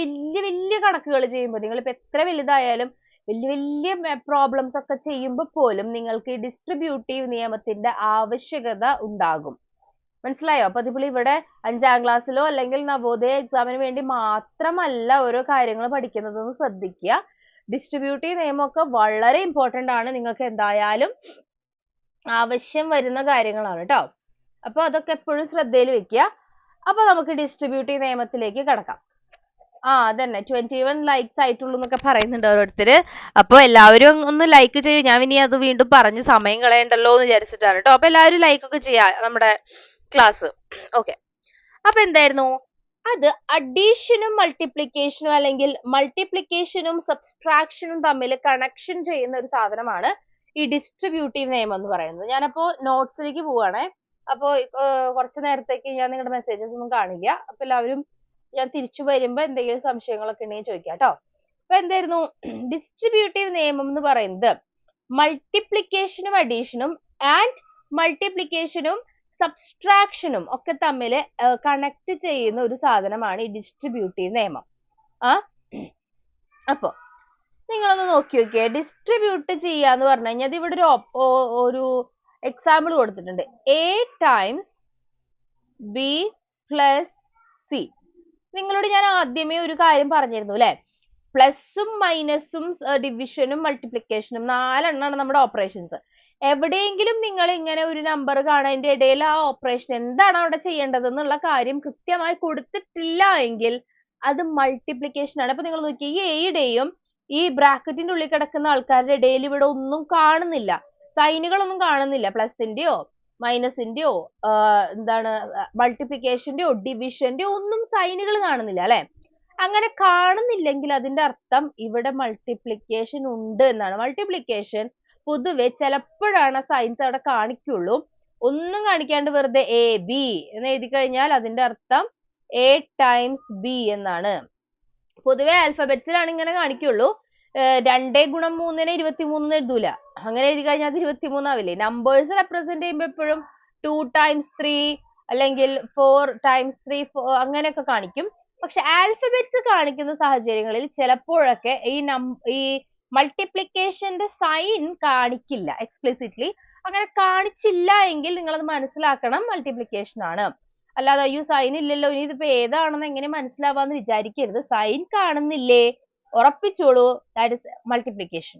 വലിയ കണക്കുകൾ ചെയ്യുമ്പോൾ, നിങ്ങളിപ്പോൾ എത്ര വലുതായാലും വലിയ പ്രോബ്ലംസ് ഒക്കെ ചെയ്യുമ്പോൾ പോലും നിങ്ങൾക്ക് ഈ ഡിസ്ട്രിബ്യൂട്ടീവ് നിയമത്തിന്റെ ആവശ്യകത ഉണ്ടാകും. മനസ്സിലായോ? അപ്പൊ അതിപ്പോൾ ഇവിടെ 5ാം ക്ലാസ്സിലോ അല്ലെങ്കിൽ നവോദയ എക്സാമിന് വേണ്ടി മാത്രമല്ല ഓരോ കാര്യങ്ങൾ പഠിക്കുന്നതെന്ന് ശ്രദ്ധിക്കുക. ഡിസ്ട്രിബ്യൂട്ടീവ് നിയമമൊക്കെ വളരെ ഇമ്പോർട്ടന്റ് ആണ്. നിങ്ങൾക്ക് എന്തായാലും ആവശ്യം വരുന്ന കാര്യങ്ങളാണ് കേട്ടോ. അപ്പൊ അതൊക്കെ എപ്പോഴും ശ്രദ്ധയിൽ വെക്കുക. അപ്പൊ നമുക്ക് ഡിസ്ട്രിബ്യൂട്ടീവ് നിയമത്തിലേക്ക് കടക്കാം. അതന്നെ 21 ലൈക്സ് ആയിട്ടുള്ളൂ എന്നൊക്കെ പറയുന്നുണ്ട് ഓരോരുത്തര്. അപ്പൊ എല്ലാവരും ഒന്ന് ലൈക്ക് ചെയ്യൂ. ഞാൻ ഇനി അത് വീണ്ടും പറഞ്ഞ് സമയം കളയണ്ടല്ലോ എന്ന് വിചാരിച്ചിട്ടാണ് കേട്ടോ. അപ്പൊ എല്ലാവരും ലൈക്ക് ഒക്കെ ചെയ്യാ നമ്മുടെ ക്ലാസ്. ഓക്കെ, അപ്പൊ എന്തായിരുന്നു അത്? അഡീഷനും മൾട്ടിപ്ലിക്കേഷനും അല്ലെങ്കിൽ മൾട്ടിപ്ലിക്കേഷനും സബ്സ്ട്രാക്ഷനും തമ്മിൽ കണക്ഷൻ ചെയ്യുന്ന ഒരു സാധനമാണ് ഈ ഡിസ്ട്രിബ്യൂട്ടീവ് നിയമം എന്ന് പറയുന്നത്. ഞാനപ്പോ നോട്ട്സിലേക്ക് പോവാണേ. അപ്പോ കുറച്ചു നേരത്തേക്ക് ഞാൻ നിങ്ങളുടെ മെസ്സേജസ് ഒന്നും കാണില്ല. അപ്പൊ എല്ലാവരും ഞാൻ തിരിച്ചു വരുമ്പോ എന്തെങ്കിലും സംശയങ്ങളൊക്കെ ഉണ്ടെങ്കിൽ ചോദിക്കാം കേട്ടോ. അപ്പൊ എന്തായിരുന്നു ഡിസ്ട്രിബ്യൂട്ടീവ് നിയമം എന്ന് പറയുന്നത്? മൾട്ടിപ്ലിക്കേഷനും അഡീഷനും ആൻഡ് മൾട്ടിപ്ലിക്കേഷനും സബ്സ്ട്രാക്ഷനും ഒക്കെ തമ്മിൽ കണക്ട് ചെയ്യുന്ന ഒരു സാധനമാണ് ഈ ഡിസ്ട്രിബ്യൂട്ടീവ് നിയമം. അപ്പൊ നിങ്ങളൊന്ന് നോക്കി നോക്കിയേ. ഡിസ്ട്രിബ്യൂട്ട് ചെയ്യാന്ന് പറഞ്ഞു കഴിഞ്ഞാൽ ഇവിടെ ഒരു എക്സാമ്പിൾ കൊടുത്തിട്ടുണ്ട്. A times B plus C. നിങ്ങളോട് ഞാൻ ആദ്യമേ ഒരു കാര്യം പറഞ്ഞിരുന്നു, അല്ലെ? പ്ലസും മൈനസും ഡിവിഷനും മൾട്ടിപ്ലിക്കേഷനും 4 എണ്ണമാണ് നമ്മുടെ ഓപ്പറേഷൻസ്. എവിടെയെങ്കിലും നിങ്ങൾ ഇങ്ങനെ ഒരു നമ്പർ കാണാൻ അതിന്റെ ഇടയിൽ ആ ഓപ്പറേഷൻ എന്താണ് അവിടെ ചെയ്യേണ്ടത് എന്നുള്ള കാര്യം കൃത്യമായി കൊടുത്തിട്ടില്ല എങ്കിൽ അത് മൾട്ടിപ്ലിക്കേഷൻ ആണ്. അപ്പൊ നിങ്ങൾ നോക്കി, ഈ എയുടെയും ഈ ബ്രാക്കറ്റിന്റെ ഉള്ളിൽ കിടക്കുന്ന ആൾക്കാരുടെ ഇടയിൽ ഇവിടെ ഒന്നും കാണുന്നില്ല, സൈനുകളൊന്നും കാണുന്നില്ല. പ്ലസിന്റെയോ മൈനസിന്റെയോ എന്താണ് മൾട്ടിപ്ലിക്കേഷന്റെയോ ഡിവിഷന്റെയോ ഒന്നും സൈനുകൾ കാണുന്നില്ല, അല്ലെ? അങ്ങനെ കാണുന്നില്ലെങ്കിൽ അതിന്റെ അർത്ഥം ഇവിടെ മൾട്ടിപ്ലിക്കേഷൻ ഉണ്ട് എന്നാണ്. മൾട്ടിപ്ലിക്കേഷൻ പൊതുവെ ചിലപ്പോഴാണ് സൈൻസ് അവിടെ കാണിക്കുള്ളൂ. ഒന്നും കാണിക്കാണ്ട് വെറുതെ എ ബി എന്ന് എഴുതി കഴിഞ്ഞാൽ അതിന്റെ അർത്ഥം എ ടൈംസ് ബി എന്നാണ്. പൊതുവെ ആൽഫബറ്റ്സിലാണ് ഇങ്ങനെ കാണിക്കുള്ളൂ. 2 ഗുണം 3 23 എഴുതൂല. അങ്ങനെ എഴുതി കഴിഞ്ഞാൽ അത് 23 ആവില്ലേ. നമ്പേഴ്സ് റെപ്രസെന്റ് ചെയ്യുമ്പോൾ എപ്പോഴും 2 times 3 അല്ലെങ്കിൽ 4 times 3 അങ്ങനെയൊക്കെ കാണിക്കും. പക്ഷെ ആൽഫബറ്റ്സ് കാണിക്കുന്ന സാഹചര്യങ്ങളിൽ ചിലപ്പോഴൊക്കെ ഈ മൾട്ടിപ്ലിക്കേഷന്റെ സൈൻ കാണിക്കില്ല എക്സ്പ്ലിസിറ്റ്ലി. അങ്ങനെ കാണിച്ചില്ല എങ്കിൽ നിങ്ങൾ അത് മനസ്സിലാക്കണം മൾട്ടിപ്ലിക്കേഷൻ ആണ്. അല്ലാതെ അയ്യോ സൈൻ ഇല്ലല്ലോ ഇനി ഇതിപ്പോ ഏതാണെന്ന് എങ്ങനെ മനസ്സിലാവാന്ന് വിചാരിക്കരുത്. സൈൻ കാണുന്നില്ലേ ഉറപ്പിച്ചോളൂ, ദാറ്റ് ഇസ് മൾട്ടിപ്ലിക്കേഷൻ.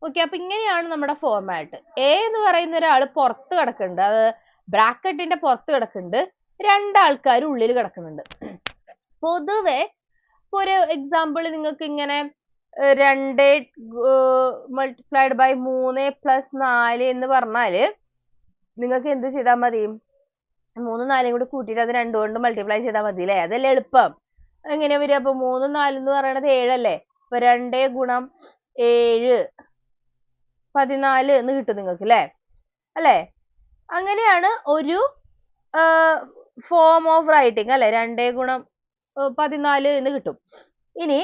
ഓക്കെ, അപ്പൊ ഇങ്ങനെയാണ് നമ്മുടെ ഫോർമാറ്റ്. എ എന്ന് പറയുന്ന ഒരാൾ പുറത്ത് കിടക്കുന്നുണ്ട്, അത് ബ്രാക്കറ്റിന്റെ പുറത്ത് കിടക്കുന്നുണ്ട്, രണ്ടാൾക്കാർ ഉള്ളിൽ കിടക്കുന്നുണ്ട്. പൊതുവെ ഒരു എക്സാമ്പിൾ നിങ്ങൾക്ക് ഇങ്ങനെ 2 മൾട്ടിപ്ലൈഡ് ബൈ 3 പ്ലസ് 4 എന്ന് പറഞ്ഞാല് നിങ്ങൾക്ക് എന്ത് ചെയ്താൽ മതി? 3 4 കൂടി കൂട്ടിയിട്ട് അത് 2 കൊണ്ട് മൾട്ടിപ്ലൈ ചെയ്താൽ മതി അല്ലേ? അതല്ലേ എളുപ്പം. എങ്ങനെയാ വരിക? അപ്പൊ 3 4 എന്ന് പറയണത് 7 അല്ലേ? അപ്പൊ 2 ഗുണം 7 14 എന്ന് കിട്ടും നിങ്ങൾക്ക് അല്ലേ? അങ്ങനെയാണ് ഒരു ഫോം ഓഫ് റൈറ്റിംഗ് അല്ലെ? 2 ഗുണം 14 എന്ന് കിട്ടും. ഇനി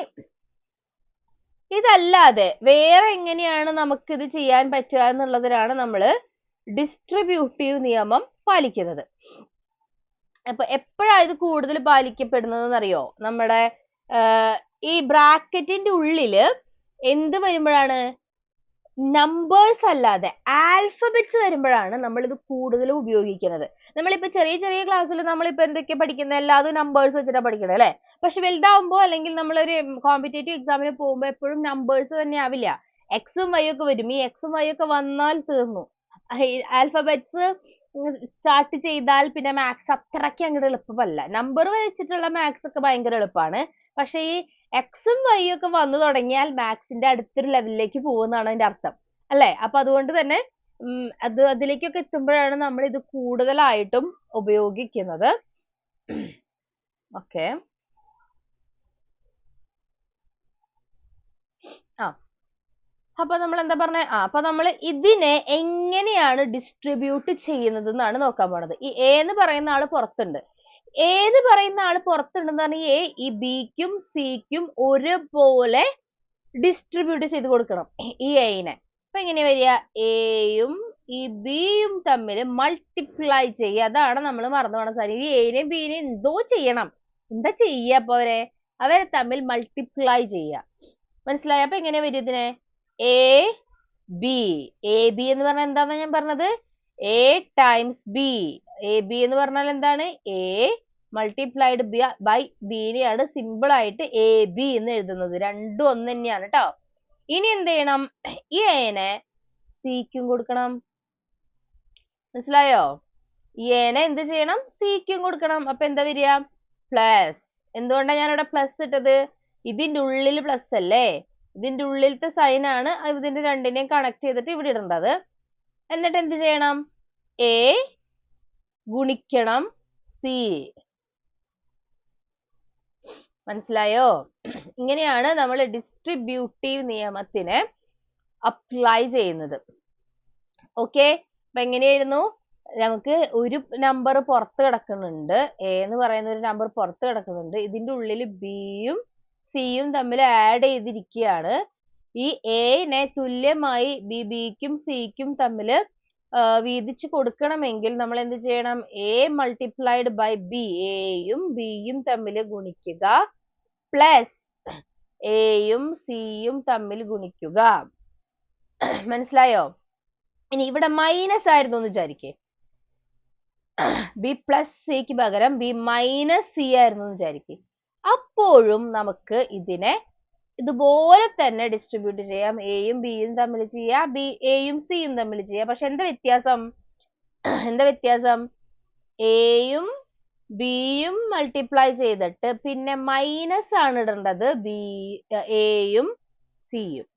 ഇതല്ലാതെ വേറെ എങ്ങനെയാണ് നമുക്കിത് ചെയ്യാൻ പറ്റുക എന്നുള്ളതിനാണ് നമ്മൾ ഡിസ്ട്രിബ്യൂട്ടീവ് നിയമം പാലിക്കുന്നത്. അപ്പൊ എപ്പോഴാണ് ഇത് കൂടുതൽ പാലിക്കപ്പെടുന്നതെന്ന് അറിയോ? നമ്മുടെ ഈ ബ്രാക്കറ്റിന്റെ ഉള്ളില് എന്ത് വരുമ്പോഴാണ്? നമ്പേഴ്സ് അല്ലാതെ ആൽഫബറ്റ്സ് വരുമ്പോഴാണ് നമ്മൾ ഇത് കൂടുതൽ ഉപയോഗിക്കുന്നത്. നമ്മളിപ്പോ ചെറിയ ചെറിയ ക്ലാസ്സിൽ നമ്മളിപ്പോ എന്തൊക്കെയാ പഠിക്കുന്നത്? എല്ലാതും നമ്പേഴ്സ് വെച്ചിട്ടാണ് പഠിക്കുന്നത് അല്ലെ? പക്ഷെ വലുതാവുമ്പോ അല്ലെങ്കിൽ നമ്മളൊരു കോമ്പറ്റേറ്റീവ് എക്സാമിന് പോകുമ്പോൾ എപ്പോഴും നമ്പേഴ്സ് തന്നെ ആവില്ല, എക്സും വൈ ഒക്കെ വരും. ഈ എക്സും വൈ ഒക്കെ വന്നാൽ തീർന്നു. ആൽഫബറ്റ്സ് സ്റ്റാർട്ട് ചെയ്താൽ പിന്നെ മാത്സ് അത്രയ്ക്ക് അങ്ങോട്ട് എളുപ്പമല്ല. നമ്പർ വെച്ചിട്ടുള്ള മാത്സ് ഒക്കെ ഭയങ്കര എളുപ്പമാണ്. പക്ഷെ ഈ എക്സും വൈ ഒക്കെ വന്നു തുടങ്ങിയാൽ മാത്സിന്റെ അടുത്തൊരു ലെവലിലേക്ക് പോകുന്നതാണ് അതിന്റെ അർത്ഥം അല്ലെ? അപ്പൊ അതുകൊണ്ട് തന്നെ അതിലേക്കൊക്കെ എത്തുമ്പോഴാണ് നമ്മൾ ഇത് കൂടുതലായിട്ടും ഉപയോഗിക്കുന്നത്. ഓക്കെ, അപ്പൊ നമ്മൾ എന്താ പറഞ്ഞ? അപ്പൊ നമ്മൾ ഇതിനെ എങ്ങനെയാണ് ഡിസ്ട്രിബ്യൂട്ട് ചെയ്യുന്നത് എന്നാണ് നോക്കാൻ പോണത്. ഈ എ എന്ന് പറയുന്ന ആള് പുറത്തുണ്ട്. ഏത് പറയുന്ന ആള് പുറത്തുണ്ടെന്ന് പറഞ്ഞാൽ ഈ ബിക്കും സിക്കും ഒരുപോലെ ഡിസ്ട്രിബ്യൂട്ട് ചെയ്ത് കൊടുക്കണം ഈ എനെ. അപ്പൊ എങ്ങനെ വരിക? എയും ഈ ബിയും തമ്മിൽ മൾട്ടിപ്ലൈ ചെയ്യുക. അതാണ് നമ്മൾ മറന്നു പോണ സാധനം. ഈ എനെയും ബിനെയും എന്തോ ചെയ്യണം. എന്താ ചെയ്യുക? അപ്പൊ അവരെ തമ്മിൽ മൾട്ടിപ്ലൈ ചെയ്യുക. മനസ്സിലായോ? അപ്പൊ എങ്ങനെ വരും ഇതിനെ? A B. എ ബി എന്ന് പറഞ്ഞാൽ എന്താന്ന് ഞാൻ പറഞ്ഞത്? A times B. A B എന്ന് പറഞ്ഞാൽ എന്താണ്? എ മൾട്ടിപ്ലൈഡ് ബൈ ബിനെയാണ് സിമ്പിൾ ആയിട്ട് എ ബി എന്ന് എഴുതുന്നത്. രണ്ടും ഒന്ന് തന്നെയാണ് കേട്ടോ. ഇനി എന്ത് ചെയ്യണം? ഈ എനെ സിക്കും കൊടുക്കണം. മനസ്സിലായോ? ഈ എനെ എന്ത് ചെയ്യണം? സിക്കും കൊടുക്കണം. അപ്പൊ എന്താ വരിക? പ്ലസ്. എന്തുകൊണ്ടാണ് ഞാൻ ഇവിടെ പ്ലസ് ഇട്ടത്? ഇതിന്റെ ഉള്ളിൽ പ്ലസ് അല്ലേ? ഇതിന്റെ ഉള്ളിലത്തെ സൈൻ ആണ് ഇതിന്റെ രണ്ടിനെയും കണക്ട് ചെയ്തിട്ട് ഇവിടെ ഇടേണ്ടത്. എന്നിട്ട് എന്ത് ചെയ്യണം? എ ഗുണിക്കണം സി. മനസ്സിലായോ? ഇങ്ങനെയാണ് നമ്മൾ ഡിസ്ട്രിബ്യൂട്ടീവ് നിയമത്തിനെ അപ്ലൈ ചെയ്യുന്നത്. ഓക്കെ, അപ്പൊ എങ്ങനെയായിരുന്നു? നമുക്ക് ഒരു നമ്പർ പുറത്ത് കിടക്കുന്നുണ്ട്, എ എന്ന് പറയുന്ന ഒരു നമ്പർ പുറത്ത് കിടക്കുന്നുണ്ട്. ഇതിന്റെ ഉള്ളിൽ ബിയും സിയും തമ്മിൽ ആഡ് ചെയ്തിരിക്കുകയാണ്. ഈ എനെ തുല്യമായി ബിക്കും സിക്കും തമ്മിൽ വീതിച്ചു കൊടുക്കണമെങ്കിൽ നമ്മൾ എന്ത് ചെയ്യണം? A multiplied by B. എയും ബിയും തമ്മിൽ ഗുണിക്കുക പ്ലസ് എയും സിയും തമ്മിൽ ഗുണിക്കുക. മനസ്സിലായോ? ഇനി ഇവിടെ മൈനസ് ആയിരുന്നു എന്ന് വിചാരിക്കേ. ബി പ്ലസ് സിക്ക് പകരം ബി മൈനസ് സി ആയിരുന്നു എന്ന് വിചാരിക്കേ. അപ്പോഴും നമുക്ക് ഇതിനെ ഇതുപോലെ തന്നെ ഡിസ്ട്രിബ്യൂട്ട് ചെയ്യാം. എയും ബിയും തമ്മിൽ ചെയ്യാം, എയും സിയും തമ്മിൽ ചെയ്യാം. പക്ഷെ എന്താ വ്യത്യാസം? എയും ബിയും മൾട്ടിപ്ലൈ ചെയ്തിട്ട് പിന്നെ മൈനസ് ആണ് ഇടേണ്ടത് എയും സിയും.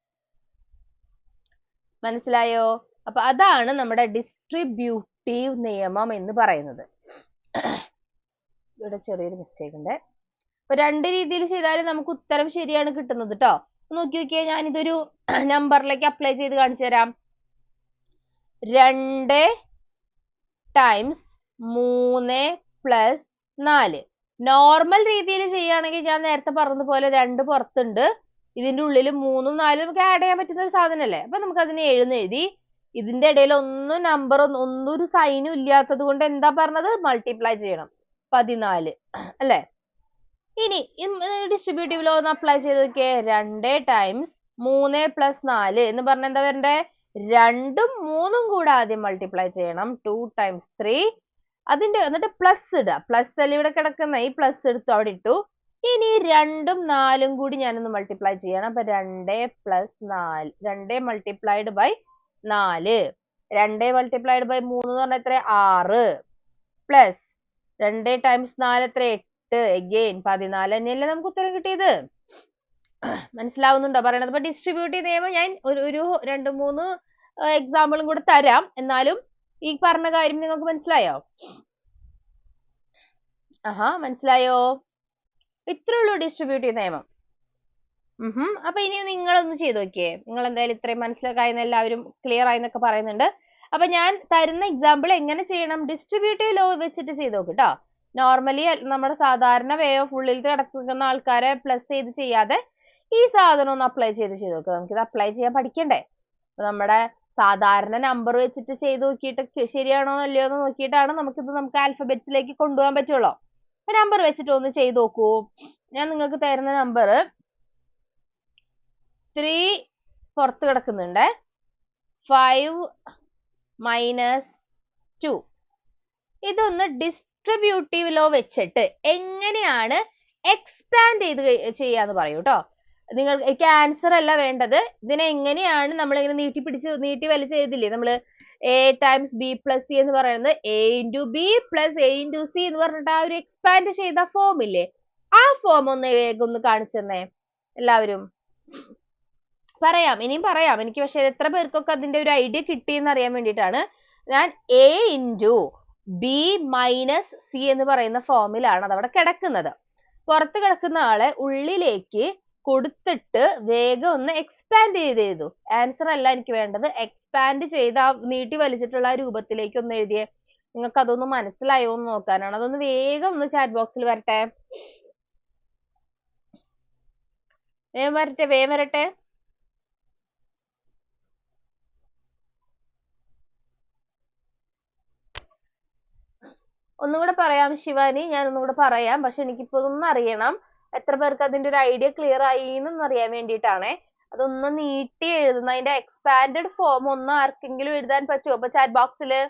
മനസ്സിലായോ? അപ്പൊ അതാണ് നമ്മുടെ ഡിസ്ട്രിബ്യൂട്ടീവ് നിയമം എന്ന് പറയുന്നത്. ഇവിടെ ചെറിയൊരു മിസ്റ്റേക്ക് ഉണ്ട്. അപ്പൊ രണ്ട് രീതിയിൽ ചെയ്താലും നമുക്ക് ഉത്തരം ശരിയാണ് കിട്ടുന്നത് ട്ടോ. നോക്കി നോക്കിയേ, ഞാനിതൊരു നമ്പറിലേക്ക് അപ്ലൈ ചെയ്ത് കാണിച്ചു തരാം. 2 ടൈംസ് 3 പ്ലസ് 4. നോർമൽ രീതിയിൽ ചെയ്യുകയാണെങ്കിൽ ഞാൻ നേരത്തെ പറഞ്ഞതുപോലെ 2 പുറത്തുണ്ട്, ഇതിന്റെ ഉള്ളിൽ 3ഉം 4ഉം നമുക്ക് ആഡ് ചെയ്യാൻ പറ്റുന്ന ഒരു സാധനമല്ലേ. അപ്പൊ നമുക്ക് അതിനെ 7 എഴുതി. ഇതിന്റെ ഇടയിൽ ഒന്നും നമ്പർ ഒന്നും ഒരു സൈനും ഇല്ലാത്തത് കൊണ്ട് എന്താ പറഞ്ഞത്, മൾട്ടിപ്ലൈ ചെയ്യണം. 14 അല്ലെ. ഇനി ഡിസ്ട്രിബ്യൂട്ടീവ് ലോ ഒന്ന് അപ്ലൈ ചെയ്ത് നോക്കിയേ. 2 ടൈംസ് 3 പ്ലസ് 4 എന്ന് പറഞ്ഞ എന്താ വരണ്ടേ, 2ഉം 3ഉം കൂടെ ആദ്യം മൾട്ടിപ്ലൈ ചെയ്യണം. 2 ടൈംസ് 3. അതിന്റെ എന്നിട്ട് പ്ലസ് ഇടുക. പ്ലസ് അല്ല ഇവിടെ കിടക്കുന്ന, ഈ പ്ലസ് എടുത്തു അവിടെ ഇട്ടു. ഇനി 2ഉം 4ഉം കൂടി ഞാനൊന്ന് മൾട്ടിപ്ലൈ ചെയ്യണം. അപ്പൊ 2 plus 4, 2 multiplied by 4, 2 multiplied by 3 എന്ന് പറഞ്ഞാൽ എത്ര, 6 പ്ലസ് 2 ടൈംസ് 4 എത്ര, 8. അഗെയിൻ 14 തന്നെയല്ലേ നമുക്ക് ഉത്തരം കിട്ടിയത്. മനസ്സിലാവുന്നുണ്ടോ പറയണത്? അപ്പൊ ഡിസ്ട്രിബ്യൂട്ടീവ് നിയമം ഞാൻ ഒരു 2-3 എക്സാമ്പിളും കൂടെ തരാം. എന്നാലും ഈ പറഞ്ഞ കാര്യം നിങ്ങൾക്ക് മനസ്സിലായോ? മനസ്സിലായോ? ഇത്രേ ഉള്ളൂ ഡിസ്ട്രിബ്യൂട്ടീവ് നിയമം. അപ്പൊ ഇനി നിങ്ങളൊന്ന് ചെയ്ത് നോക്കിയേ. നിങ്ങൾ എന്തായാലും ഇത്രയും മനസ്സിലാക്കായെന്ന് എല്ലാവരും ക്ലിയർ ആയെന്നൊക്കെ പറയുന്നുണ്ട്. അപ്പൊ ഞാൻ തരുന്ന എക്സാമ്പിൾ എങ്ങനെ ചെയ്യണം, ഡിസ്ട്രിബ്യൂട്ടീവ് ലോ വെച്ചിട്ട് ചെയ്ത് നോക്ക് ട്ടോ. നോർമലി നമ്മുടെ സാധാരണ വേ ഓഫ് ഉള്ളിൽ കിടക്കുന്ന ആൾക്കാരെ പ്ലസ് ചെയ്ത് ചെയ്യാതെ ഈ സാധനം ഒന്ന് അപ്ലൈ ചെയ്ത് നോക്കുക. നമുക്കിത് അപ്ലൈ ചെയ്യാൻ പഠിക്കണ്ടേ. അപ്പൊ നമ്മുടെ സാധാരണ നമ്പർ വെച്ചിട്ട് ചെയ്ത് നോക്കിയിട്ട് ശരിയാണോ അല്ലയോ എന്ന് നോക്കിയിട്ടാണ് നമുക്ക് ആൽഫബറ്റ്സിലേക്ക് കൊണ്ടുപോകാൻ പറ്റുള്ളൂ. അപ്പൊ നമ്പർ വെച്ചിട്ട് ഒന്ന് ചെയ്ത് നോക്കൂ. ഞാൻ നിങ്ങൾക്ക് തരുന്ന നമ്പർ 3 പുറത്ത് കിടക്കുന്നുണ്ട്, 5 മൈനസ് 2. ഇതൊന്ന് ഡിസ്ട്രിബ്യൂട്ടീവ് ലോ വെച്ചിട്ട് എങ്ങനെയാണ് എക്സ്പാൻഡ് ചെയ്ത് ചെയ്യാന്ന് പറയൂ ട്ടോ. നിങ്ങൾക്ക് ആൻസർ അല്ല വേണ്ടത്, ഇതിനെ എങ്ങനെയാണ് നമ്മളിങ്ങനെ നീട്ടി വലിച്ച് ചെയ്തില്ലേ നമ്മള് a times b plus c എന്ന് പറയുന്നത് a into B plus a into C എന്ന് പറഞ്ഞിട്ട് ആ ഒരു എക്സ്പാൻഡ് ചെയ്ത ഫോം ഇല്ലേ, ആ ഫോം ഒന്ന് വേഗം ഒന്ന് കാണിച്ചു തന്നേ എല്ലാവരും. പറയാം, ഇനിയും പറയാം. എനിക്ക് പക്ഷെ എത്ര പേർക്കൊക്കെ അതിന്റെ ഒരു ഐഡിയ കിട്ടിയെന്ന് അറിയാൻ വേണ്ടിയിട്ടാണ് ഞാൻ a into B minus C എന്ന് പറയുന്ന ഫോമിലാണ് അതവിടെ കിടക്കുന്നത്. പുറത്ത് കിടക്കുന്ന ആളെ ഉള്ളിലേക്ക് കൊടുത്തിട്ട് വേഗം ഒന്ന് എക്സ്പാൻഡ് ചെയ്തു. ആൻസർ അല്ല എനിക്ക് വേണ്ടത്, എക്സ്പാൻഡ് ചെയ്ത് ആ നീട്ടി വലിച്ചിട്ടുള്ള ആ രൂപത്തിലേക്ക് ഒന്ന് എഴുതിയേ. നിങ്ങൾക്ക് അതൊന്ന് മനസ്സിലായോ എന്ന് നോക്കാനാണ്. അതൊന്ന് വേഗം ഒന്ന് ചാറ്റ് ബോക്സിൽ വരട്ടെ, വേഗം വരട്ടെ. ഒന്നുകൂടെ പറയാം ശിവാനി, ഞാൻ ഒന്നുകൂടെ പറയാം. പക്ഷെ എനിക്കിപ്പോ ഒന്ന് അറിയണം എത്ര പേർക്ക് അതിന്റെ ഒരു ഐഡിയ ക്ലിയർ ആയി എന്ന് അറിയാൻ വേണ്ടിയിട്ടാണേ. അതൊന്ന് നീട്ടി എഴുതുന്ന അതിന്റെ എക്സ്പാൻഡഡ് ഫോം ഒന്ന് ആർക്കെങ്കിലും എഴുതാൻ പറ്റുമോ അപ്പൊ ചാറ്റ് ബോക്സില്?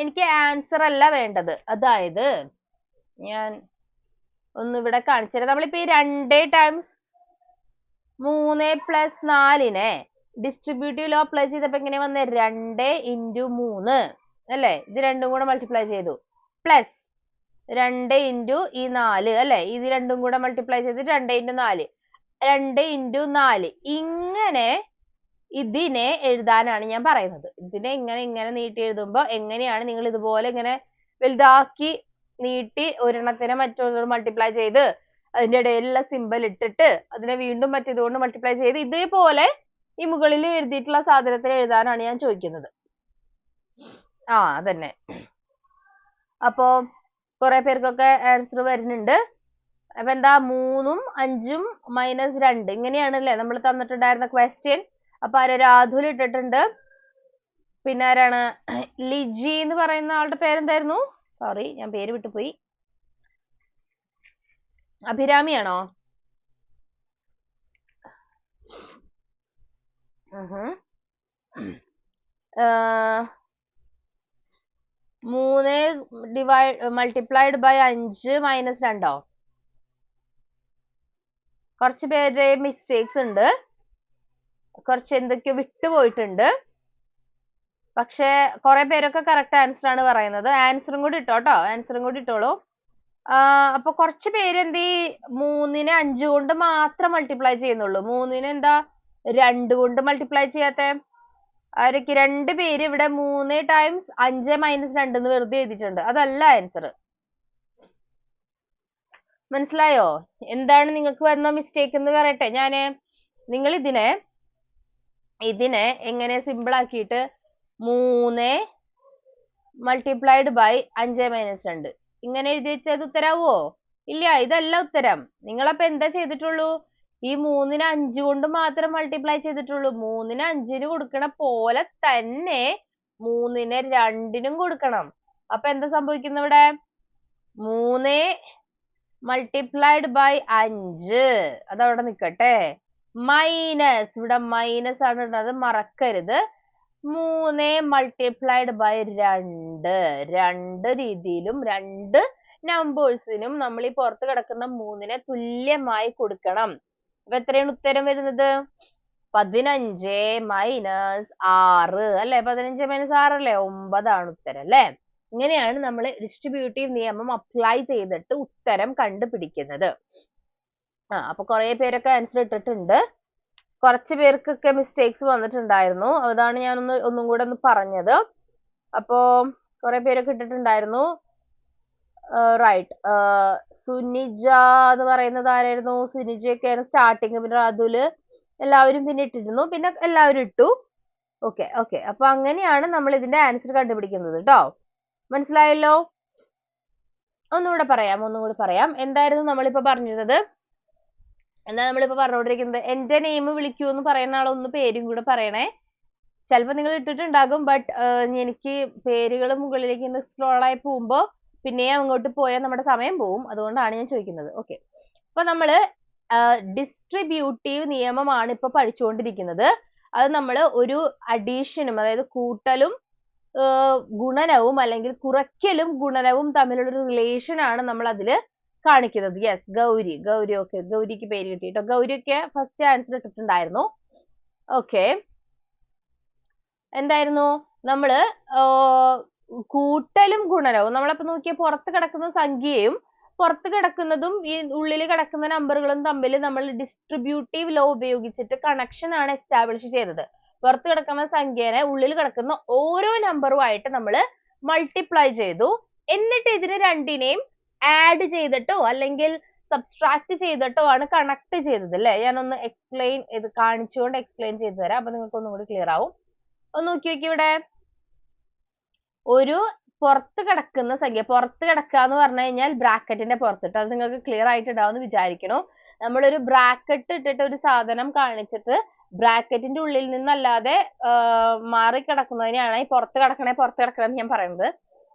എനിക്ക് ആൻസർ അല്ല വേണ്ടത്. അതായത് ഞാൻ ഒന്നിവിടെ കാണിച്ചുതരാം. നമ്മളിപ്പോ ഈ 2 ടൈംസ് 3 പ്ലസ് 4നെ ഡിസ്ട്രിബ്യൂട്ടീവ് ലോ അപ്ലൈ ചെയ്തപ്പോ എങ്ങനെ വന്നേ, 2 ഇൻറ്റു 3 അല്ലേ, ഇത് രണ്ടും കൂടെ മൾട്ടിപ്ലൈ ചെയ്തു, പ്ലസ് 2 ഇൻറ്റു ഈ 4 അല്ലെ, ഇത് രണ്ടും കൂടെ മൾട്ടിപ്ലൈ ചെയ്ത് 2 ഇൻറ്റു 4, 2 ഇൻറ്റു 4. ഇങ്ങനെ ഇതിനെ എഴുതാനാണ് ഞാൻ പറയുന്നത്. ഇതിനെ ഇങ്ങനെ നീട്ടി എഴുതുമ്പോ എങ്ങനെയാണ് നിങ്ങൾ ഇതുപോലെ ഇങ്ങനെ വലുതാക്കി നീട്ടി ഒരെണ്ണത്തിനെ മറ്റൊരു മൾട്ടിപ്ലൈ ചെയ്ത് അതിന്റെ ഇടയിലുള്ള സിമ്പൽ ഇട്ടിട്ട് അതിനെ വീണ്ടും മറ്റേതുകൊണ്ട് മൾട്ടിപ്ലൈ ചെയ്ത് ഇതേപോലെ ഈ മുകളിൽ എഴുതിയിട്ടുള്ള സാധനത്തിന് എഴുതാനാണ് ഞാൻ ചോദിക്കുന്നത്. അതന്നെ. അപ്പോ കുറെ പേർക്കൊക്കെ ആൻസർ വരുന്നുണ്ട്. അപ്പൊ എന്താ, 3ഉം 5ഉം മൈനസ് 2 ഇങ്ങനെയാണല്ലേ നമ്മൾ തന്നിട്ടുണ്ടായിരുന്ന ക്വസ്റ്റ്യൻ. അപ്പൊ ആരോ രാധുൽ ഇട്ടിട്ടുണ്ട്. പിന്നെ ആരാണ്, ലിജി എന്ന് പറയുന്ന ആളുടെ പേരെന്തായിരുന്നു, സോറി ഞാൻ പേര് വിട്ടുപോയി. അഭിരാമിയാണോ? 3 മൾട്ടിപ്ലൈഡ് ബൈ 5 മൈനസ് 2. കുറച്ച് പേരുടെ മിസ്റ്റേക്സ് ഉണ്ട്, കുറച്ച് എന്തൊക്കെയോ വിട്ടുപോയിട്ടുണ്ട്. പക്ഷെ കുറെ പേരൊക്കെ കറക്റ്റ് ആൻസർ ആണ് പറയുന്നത്. ആൻസറും കൂടി ഇട്ടോട്ടോ, ആൻസറും കൂടി ഇട്ടോളൂ. അപ്പൊ കുറച്ച് പേര് എന്ത് 3നെ 5 കൊണ്ട് മാത്രം മൾട്ടിപ്ലൈ ചെയ്യുന്നുള്ളൂ. 3നെ എന്താ 2 കൊണ്ട് മൾട്ടിപ്ലൈ ചെയ്യാത്തെ? ആരൊക്കെ? 2 പേര് ഇവിടെ 3 ടൈംസ് 5 മൈനസ് 2 എന്ന് വെറുതെ എഴുതിയിട്ടുണ്ട്. അതല്ല ആൻസർ. മനസ്സിലായോ? എന്താണ് നിങ്ങൾക്ക് വരുന്ന മിസ്റ്റേക്ക് എന്ന് പറയട്ടെ ഞാന്. നിങ്ങൾ ഇതിനെ എങ്ങനെ സിമ്പിൾ ആക്കിയിട്ട് 3 മൾട്ടിപ്ലൈഡ് ബൈ 5 മൈനസ് 2 ഇങ്ങനെ എഴുതി വെച്ചത് ഉത്തരാവോ? ഇല്ല, ഇതല്ല ഉത്തരം. നിങ്ങളപ്പോ എന്താ ചെയ്തിട്ടുള്ളൂ? ഈ 3നെ 5 കൊണ്ട് മാത്രം മൾട്ടിപ്ലൈ ചെയ്തിട്ടുള്ളൂ. 3നെ 5ന് കൊടുക്കണ പോലെ തന്നെ 3നെ 2നും കൊടുക്കണം. അപ്പൊ എന്താ സംഭവിക്കുന്നത് ഇവിടെ? 3 മൾട്ടിപ്ലൈഡ് ബൈ 5 അതവിടെ നിക്കട്ടെ. മൈനസ്, ഇവിടെ മൈനസ് ആണ് ഉള്ളത്, മറക്കരുത്. 3 മൾട്ടിപ്ലൈഡ് ബൈ 2. രണ്ട് രീതിയിലും 2 നമ്പേഴ്സിനും നമ്മൾ ഈ പുറത്ത് കിടക്കുന്ന 3നെ തുല്യമായി കൊടുക്കണം. അപ്പൊ എത്രയാണ് ഉത്തരം വരുന്നത്? 15 മൈനസ് 6 അല്ലെ? 15 മൈനസ് 6 അല്ലേ? 9 ആണ് ഉത്തരം അല്ലെ? ഇങ്ങനെയാണ് നമ്മൾ ഡിസ്ട്രിബ്യൂട്ടീവ് നിയമം അപ്ലൈ ചെയ്തിട്ട് ഉത്തരം കണ്ടുപിടിക്കുന്നത്. അപ്പൊ കുറെ പേരൊക്കെ ആൻസർ ഇട്ടിട്ടുണ്ട്. കുറച്ച് പേർക്കൊക്കെ മിസ്റ്റേക്സ് വന്നിട്ടുണ്ടായിരുന്നു. അതാണ് ഞാൻ ഒന്നും കൂടെ ഒന്ന് പറഞ്ഞത്. അപ്പോ കുറെ പേരൊക്കെ ഇട്ടിട്ടുണ്ടായിരുന്നു. റൈറ്റ്. സുനിജ എന്ന് പറയുന്നത് ആരായിരുന്നു? സുനിജയൊക്കെയാണ് സ്റ്റാർട്ടിങ്. പിന്നെ അതുല് എല്ലാവരും പിന്നെ ഇട്ടിരുന്നു. പിന്നെ എല്ലാവരും ഇട്ടു. ഓക്കെ. അപ്പൊ അങ്ങനെയാണ് നമ്മൾ ഇതിന്റെ ആൻസർ കണ്ടുപിടിക്കുന്നത് കേട്ടോ. മനസ്സിലായല്ലോ? ഒന്നുകൂടെ പറയാം. എന്തായിരുന്നു നമ്മളിപ്പോ പറഞ്ഞിരുന്നത്? എന്താ നമ്മളിപ്പോ പറഞ്ഞുകൊണ്ടിരിക്കുന്നത്? എന്റെ നെയിം വിളിക്കൂ എന്ന് പറയുന്ന ആളൊന്ന് പേരും കൂടെ പറയണേ. ചിലപ്പോ നിങ്ങൾ ഇട്ടിട്ടുണ്ടാകും, ബട്ട് എനിക്ക് പേരുകൾ മുകളിലേക്ക് സ്ക്രോൾ ആയി പോകുമ്പോ പിന്നെ അങ്ങോട്ട് പോയാൽ നമ്മുടെ സമയം പോവും. അതുകൊണ്ടാണ് ഞാൻ ചോദിക്കുന്നത്. ഓക്കെ. അപ്പൊ നമ്മള് ഡിസ്ട്രിബ്യൂട്ടീവ് നിയമമാണ് ഇപ്പൊ പഠിച്ചുകൊണ്ടിരിക്കുന്നത്. അത് നമ്മൾ ഒരു അഡീഷനും, അതായത് കൂട്ടലും ഗുണനവും അല്ലെങ്കിൽ കുറയ്ക്കലും ഗുണനവും തമ്മിലുള്ള ഒരു റിലേഷൻ ആണ് നമ്മൾ അതില് കാണിക്കുന്നത്. യെസ്, ഗൗരി. ഓക്കെ, ഗൗരിക്ക് പേര് കിട്ടി കേട്ടോ. ഗൗരിക്ക് ഫസ്റ്റ് ആൻസർ ഇട്ടിട്ടുണ്ടായിരുന്നു. ഓക്കെ. എന്തായിരുന്നു? നമ്മള് കൂട്ടലും ഗുണനവും, നമ്മളപ്പോ നോക്കിയ പുറത്ത് കിടക്കുന്ന സംഖ്യയും പുറത്ത് കിടക്കുന്നതും ഈ ഉള്ളിൽ കിടക്കുന്ന നമ്പറുകളും തമ്മിൽ നമ്മൾ ഡിസ്ട്രിബ്യൂട്ടീവ് ലോ ഉപയോഗിച്ചിട്ട് കണക്ഷൻ ആണ് എസ്റ്റാബ്ലിഷ് ചെയ്തത്. പുറത്ത് കിടക്കുന്ന സംഖ്യനെ ഉള്ളിൽ കിടക്കുന്ന ഓരോ നമ്പറുമായിട്ട് നമ്മൾ മൾട്ടിപ്ലൈ ചെയ്തു. എന്നിട്ട് ഇതിന് രണ്ടിനെയും ആഡ് ചെയ്തിട്ടോ അല്ലെങ്കിൽ സബ്സ്ട്രാക്ട് ചെയ്തിട്ടോ ആണ് കണക്ട് ചെയ്തത് അല്ലെ? ഞാനൊന്ന് എക്സ്പ്ലെയിൻ ഇത് കാണിച്ചുകൊണ്ട് എക്സ്പ്ലെയിൻ ചെയ്തു തരാം. അപ്പൊ നിങ്ങൾക്ക് ഒന്നും കൂടി ക്ലിയർ ആവും. ഒന്ന് നോക്കി നോക്കി. ഇവിടെ ഒരു പുറത്ത് കിടക്കുന്ന സംഖ്യ, പുറത്ത് കിടക്കുക എന്ന് പറഞ്ഞു കഴിഞ്ഞാൽ ബ്രാക്കറ്റിന്റെ പുറത്തിട്ട്, അത് നിങ്ങൾക്ക് ക്ലിയർ ആയിട്ട് ഇടാവുന്ന വിചാരിക്കണു. നമ്മളൊരു ബ്രാക്കറ്റ് ഇട്ടിട്ട് ഒരു സാധനം കാണിച്ചിട്ട് ബ്രാക്കറ്റിന്റെ ഉള്ളിൽ നിന്നല്ലാതെ മാറി കിടക്കുന്നതിനെയാണ് ഈ പുറത്ത് കിടക്കണം ഞാൻ പറയുന്നത്.